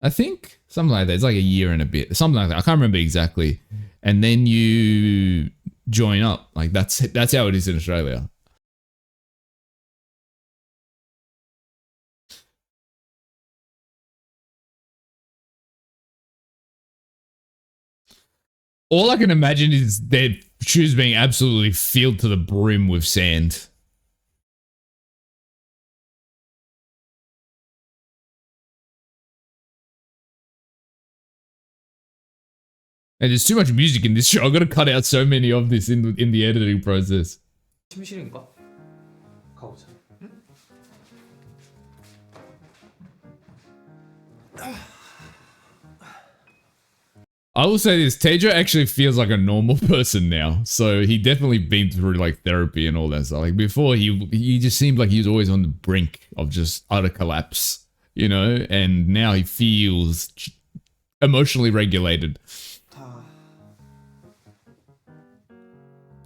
I think something like that. It's like a year and a bit, something like that. I can't remember exactly. And then you join up. Like that's how it is in Australia. All I can imagine is their shoes being absolutely filled to the brim with sand. And there's too much music in this show. I've got to cut out so many of this in the editing process. 침실인가? 가보자. I will say this, Tejo actually feels like a normal person now. So he definitely been through like therapy and all that stuff. Like before he just seemed like he was always on the brink of just utter collapse, you know? And now he feels emotionally regulated.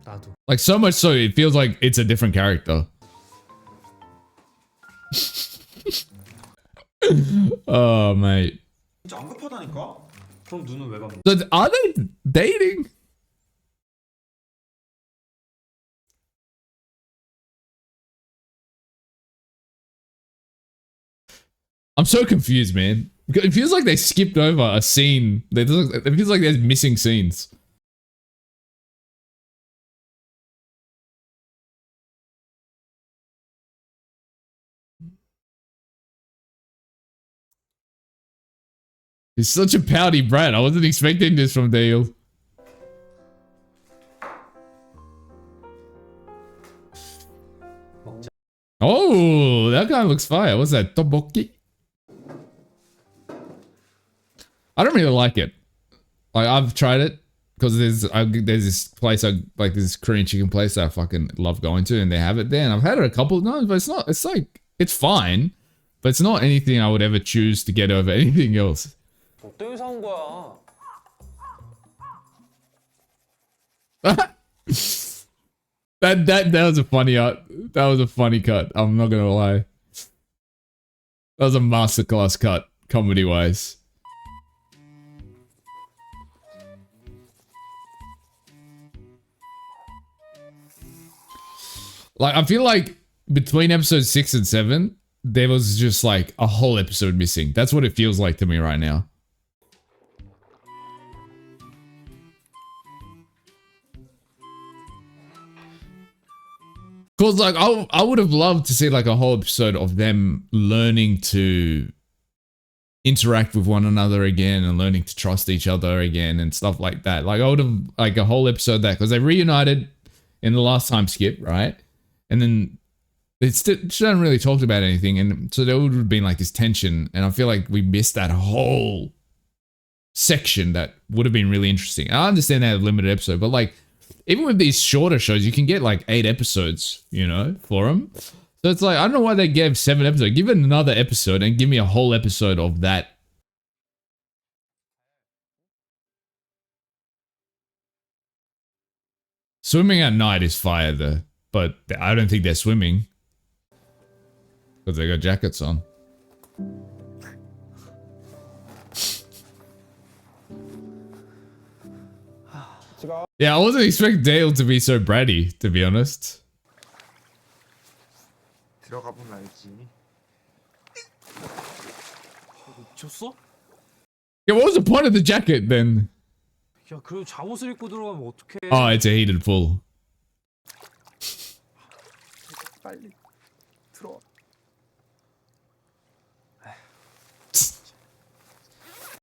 나도. Like so much so it feels like it's a different character. Oh, mate. 진짜 안 급하다니까? 그럼 눈은 왜 감는? So are they dating? I'm so confused, man. It feels like they skipped over a scene. It feels like there's missing scenes. He's such a pouty brat. I wasn't expecting this from Dale. Oh, that guy looks fire. What's that? Tteokbokki? I don't really like it. Like I've tried it because there's this place like this Korean chicken place that I fucking love going to, and they have it there. And I've had it a couple of times, but it's not. It's like it's fine, but it's not anything I would ever choose to get over anything else. 너 때문에 사온 거야. That was a funny art. That was a funny cut. I'm not gonna lie. That was a masterclass cut, comedy wise. Like I feel like between episode 6 and 7, there was just like a whole episode missing. That's what it feels like to me right now. Cause like I would have loved to see like a whole episode of them learning to interact with one another again and learning to trust each other again and stuff like that. Like I would have like a whole episode of that because they reunited in the last time skip, right? And then they still haven't really talked about anything, and so there would have been like this tension, and I feel like we missed that whole section that would have been really interesting. I understand they have a limited episode, but like even with these shorter shows, you can get like 8 episodes, you know, for them. So it's like, I don't know why they gave 7 episodes. Give it another episode and give me a whole episode of that. Swimming at night is fire though, but I don't think they're swimming. Because they got jackets on. Yeah, I wasn't expecting Dale to be so bratty, to be honest. 들어가 보면 알지. 미쳤어? Yeah, what was the point of the jacket then? 야, 그래도 잠옷을 입고 들어가면 어떡해? Oh, it's a heated pool. 빨리 들어와.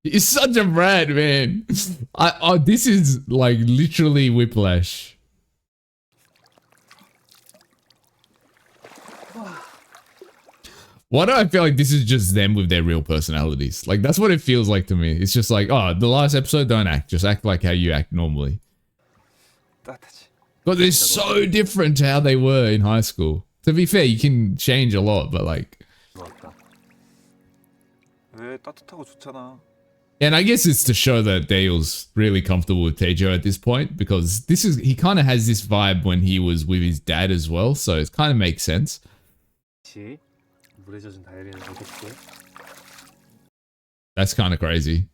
He's such a brat, man. This is like literally Whiplash. Why do I feel like this is just them with their real personalities? Like, that's what it feels like to me. It's just like, oh, the last episode, don't act. Just act like how you act normally. But they're so different to how they were in high school. To be fair, you can change a lot, but like... 왜 따뜻하고 좋잖아. And I guess it's to show that Dale's really comfortable with Taejo at this point, because he kind of has this vibe when he was with his dad as well, so it kind of makes sense. 물에 젖은 다이어리는 되겠지? That's kind of crazy.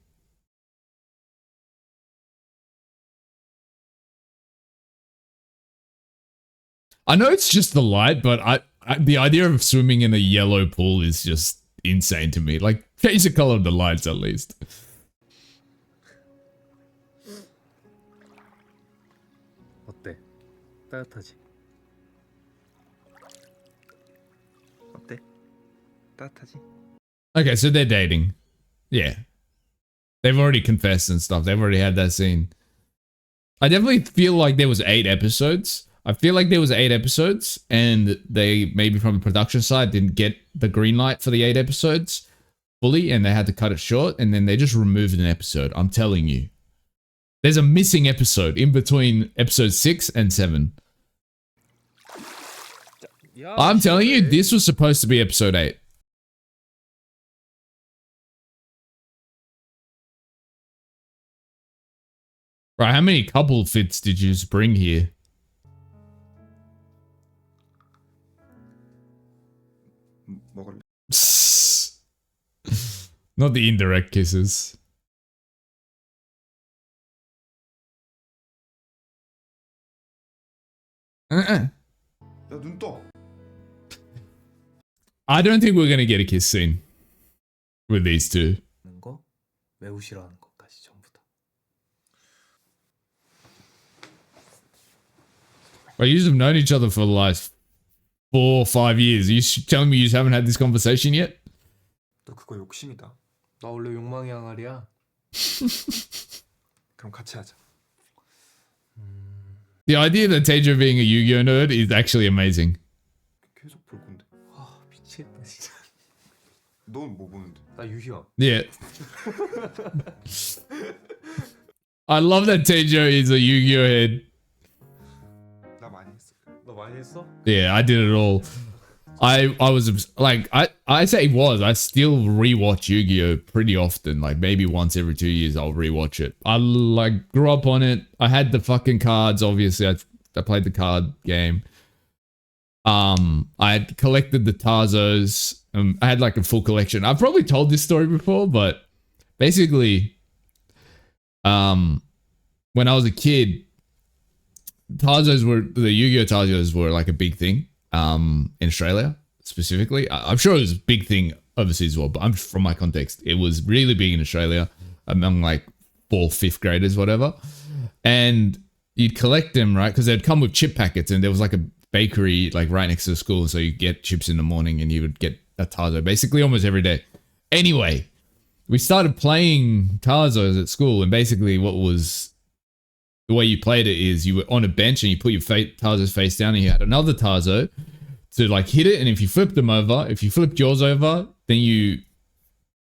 I know it's just the light, but the idea of swimming in a yellow pool is just insane to me. Like, change the color of the lights at least. 어때? 따뜻하지? 어때? 따뜻하지? Okay, so they're dating. Yeah. They've already confessed and stuff. They've already had that scene. I definitely feel like there was 8 episodes. I feel like there was 8 episodes and they, maybe from the production side, didn't get the green light for the 8 episodes fully and they had to cut it short and then they just removed an episode. I'm telling you. There's a missing episode in between episode 6 and 7. I'm telling you, this was supposed to be episode 8. Right, how many couple fits did you just bring here? 먹을래? Not the indirect kisses. 야, 눈 떠. I don't think we're gonna get a kiss scene with these two. 거 매우 싫어하는 것까지 전부 다. Well, you have known each other for the last 4 or 5 years. Are you telling me you haven't had this conversation yet? 너 그거 욕심이다. 나 원래 욕망의 항아리야. 그럼 같이 하자. The idea that Taejo being a Yu-Gi-Oh nerd is actually amazing. 계속 볼 건데. 아 미치겠다 진짜. 넌 뭐 보는데? 나 유희왕. Yeah. I love that Taejo is a Yu-Gi-Oh head. 나 많이 했어. 너 많이 했어? Yeah, I did it all. I was like, I say was, I still rewatch Yu-Gi-Oh pretty often. Like maybe once every 2 years I'll rewatch it. I like grew up on it. I had the fucking cards, obviously. I played the card game. I had collected the Tarzos. I had like a full collection. I've probably told this story before, but basically, when I was a kid, the Yu-Gi-Oh Tarzos were like a big thing. In Australia specifically. I'm sure it was a big thing overseas as well, but I'm from my context. It was really big in Australia among like 4th, 5th graders, whatever. And you'd collect them, right? Because they'd come with chip packets and there was like a bakery like right next to the school. So you get chips in the morning and you would get a Tarzo basically almost every day. Anyway, we started playing Tarzos at school and basically the way you played it is you were on a bench and you put your Tarzo's face down and you had another Tarzo to like hit it. And if you flipped them over, if you flipped yours over, then you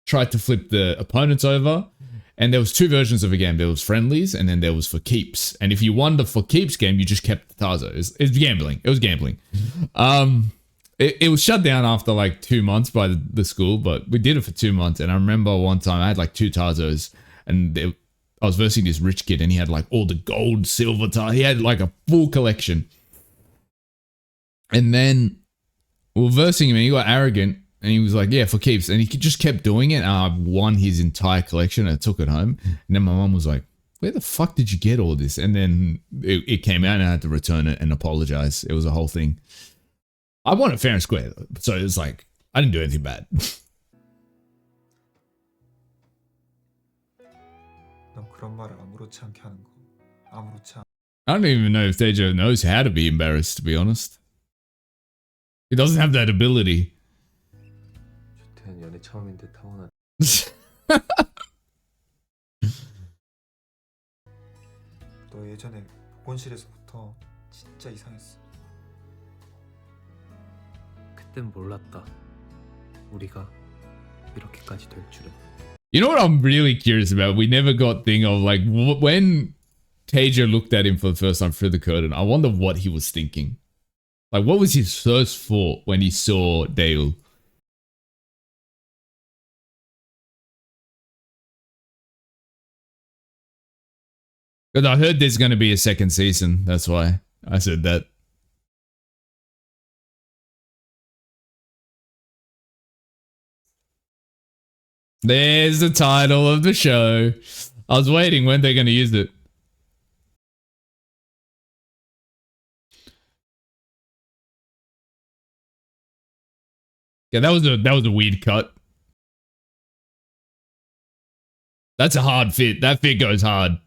tried to flip the opponents over. And there was 2 versions of a game. There was friendlies and then there was for keeps. And if you won the for keeps game, you just kept the Tarzo. It's gambling. It was gambling. It was shut down after like 2 months by the school, but we did it for 2 months. And I remember one time I had like 2 Tarzos and I was versing this rich kid and he had like all the gold, silver He had like a full collection. And then we were versing him and he got arrogant and he was like, yeah, for keeps. And he just kept doing it. And I won his entire collection and I took it home. And then my mom was like, where the fuck did you get all this? And then it came out and I had to return it and apologize. It was a whole thing. I won it fair and square. So it was like, I didn't do anything bad. 넌 그런 말을 아무렇지 않게 하는 거. 아무렇지 않. I don't even know if Taejo knows how to be embarrassed, to be honest. He doesn't have that ability. 주태는 연애 처음인데 타고난. 예전에 복원실에서부터 진짜 이상했어. 그땐 몰랐다. 우리가 이렇게까지 될 줄은. You know what I'm really curious about? We never got thing of like when Taja looked at him for the first time through the curtain. I wonder what he was thinking. Like, what was his first thought when he saw Dale? Because I heard there's going to be a second season. That's why I said that. There's the title of the show. I was waiting when they're going to use it. Yeah, that was a weird cut. That's a hard fit. That fit goes hard.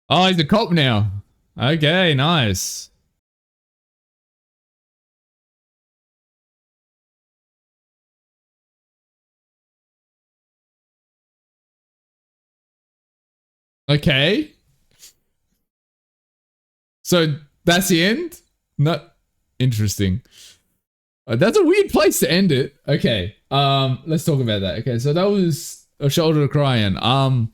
Oh, he's a cop now. Okay, nice. Okay. So that's the end? Not interesting. That's a weird place to end it. Okay. Let's talk about that. Okay, so that was a shoulder to cry on.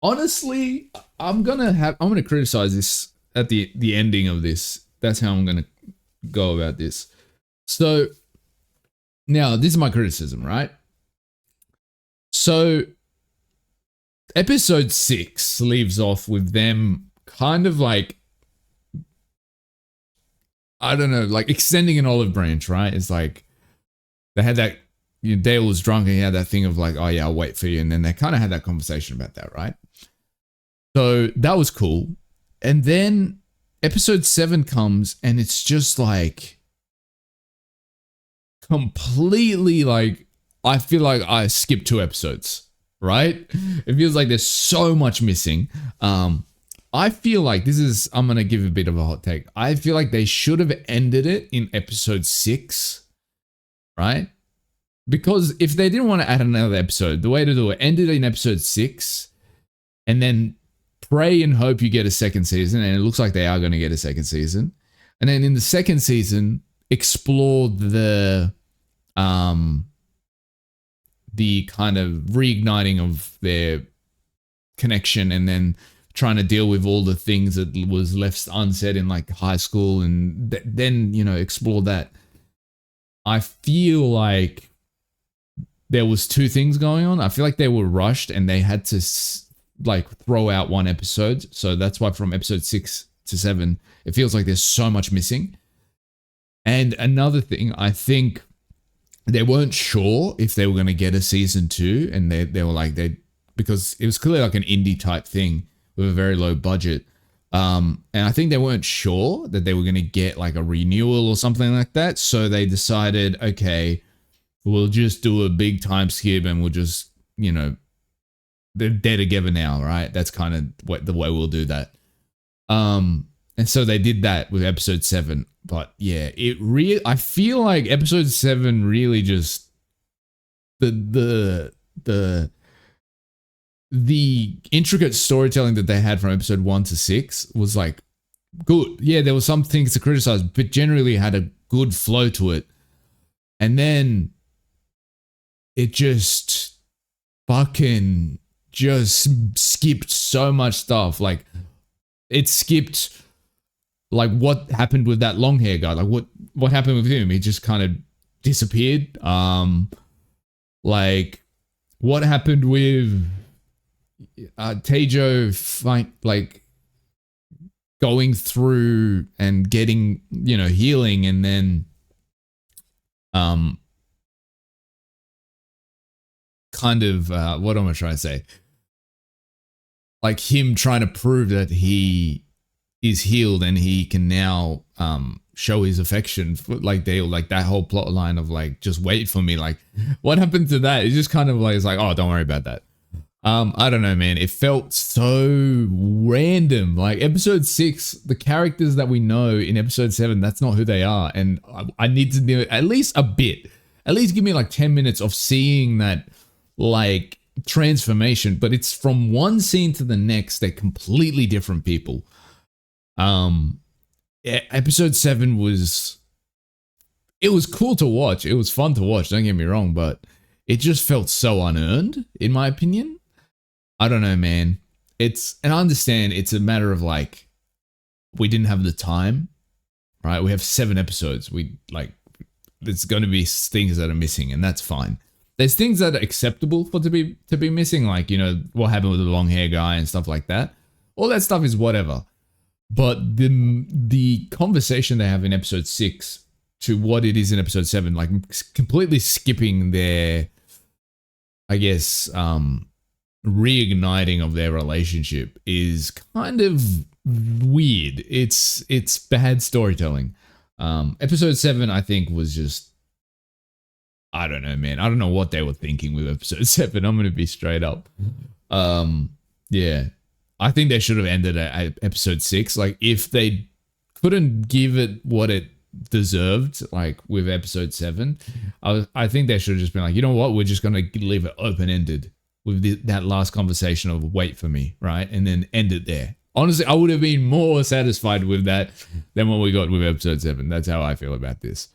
Honestly, I'm gonna criticize this at the ending of this. That's how I'm gonna go about this. So now this is my criticism, right? So episode 6 leaves off with them kind of like, I don't know, like extending an olive branch, right? It's like they had that, Dale was drunk and he had that thing of like, oh yeah, I'll wait for you. And then they kind of had that conversation about that, right? So that was cool. And then episode 7 comes and it's just like completely like, I feel like I skipped 2 episodes, right? It feels like there's so much missing. I feel like I'm going to give a bit of a hot take. I feel like they should have ended it in episode 6, right? Because if they didn't want to add another episode, the way to do it, end it in episode 6 and then pray and hope you get a second season. And it looks like they are going to get a second season. And then in the second season, explore the kind of reigniting of their connection and then trying to deal with all the things that was left unsaid in like high school and then, explore that. I feel like there was 2 things going on. I feel like they were rushed and they had to like throw out 1 episode. So that's why from episode 6 to 7, it feels like there's so much missing. And another thing, I think they weren't sure if they were going to get a season 2 and they were like, because it was clearly like an indie type thing with a very low budget. And I think they weren't sure that they were going to get like a renewal or something like that. So they decided, okay, we'll just do a big time skip and we'll just, they're together now, right? That's kind of the way we'll do that. And so they did that with episode 7. But yeah, I feel like episode 7 really just the intricate storytelling that they had from episode 1 to 6 was like good. Yeah, there were some things to criticize, but generally had a good flow to it. And then it just fucking just skipped so much stuff. Like it skipped like what happened with that long hair guy. Like what happened with him? He just kind of disappeared. Like what happened with Taejo like going through and getting, healing and then kind of what am I trying to say? Like him trying to prove that he is healed and he can now show his affection for like Dale, like that whole plot line of like just wait for me. Like what happened to that? It's just kind of like it's like, oh, don't worry about that. I don't know, man. It felt so random. Like episode 6, the characters that we know in episode 7, that's not who they are. And I need to do at least a bit. At least give me like 10 minutes of seeing that like transformation. But it's from one scene to the next, they're completely different people. Episode 7 was cool to watch. It was fun to watch, don't get me wrong, but it just felt so unearned, in my opinion. I don't know, man. And I understand it's a matter of like, we didn't have the time, right? We have 7 episodes. There's going to be things that are missing, and that's fine. There's things that are acceptable to be missing, like, you know, what happened with the long hair guy and stuff like that. All that stuff is whatever. But the conversation they have in episode 6 to what it is in episode 7, like completely skipping their, I guess, reigniting of their relationship is kind of weird. It's bad storytelling. Episode 7, I think, was just, I don't know, man. I don't know what they were thinking with episode 7. I'm gonna be straight up. Yeah, I think they should have ended at episode 6. Like, if they couldn't give it what it deserved, like with episode 7, I think they should have just been like, you know what, we're just gonna leave it open-ended with that last conversation of wait for me, right? And then end it there. Honestly, I would have been more satisfied with that than what we got with episode 7. That's how I feel about this.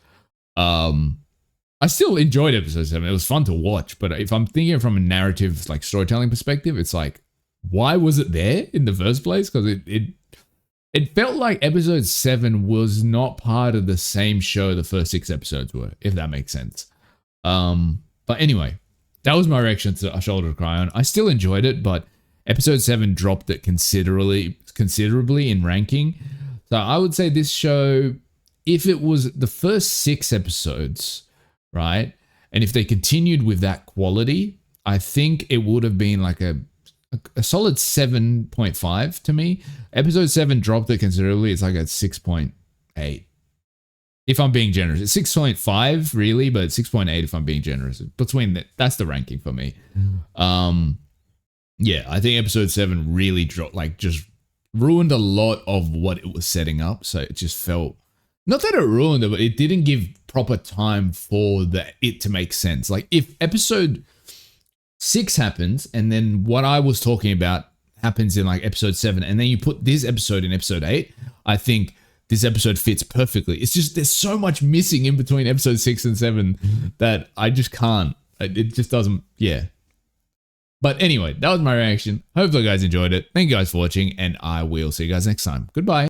I still enjoyed episode 7. It was fun to watch, but if I'm thinking from a narrative, like storytelling perspective, it's like, why was it there in the first place? Because it felt like episode 7 was not part of the same show the first 6 episodes were, if that makes sense. But anyway, that was my reaction to A Shoulder to Cry On. I still enjoyed it, but episode 7 dropped it considerably in ranking. So I would say this show, if it was the first 6 episodes, right, and if they continued with that quality, I think it would have been like a solid 7.5 to me. Episode 7 dropped it considerably. It's like a 6.8. If I'm being generous. It's 6.5 really, but 6.8 if I'm being generous. That's the ranking for me. Yeah, I think episode 7 really dropped, like, just ruined a lot of what it was setting up. So it just felt, not that it ruined it, but it didn't give proper time for it to make sense. Like, if episode 6 happens and then what I was talking about happens in like episode 7, and then you put this episode in episode 8, I think this episode fits perfectly. It's just, there's so much missing in between episode 6 and 7 that I just can't. It just doesn't, yeah. But anyway, that was my reaction. Hopefully you guys enjoyed it. Thank you guys for watching, and I will see you guys next time. Goodbye.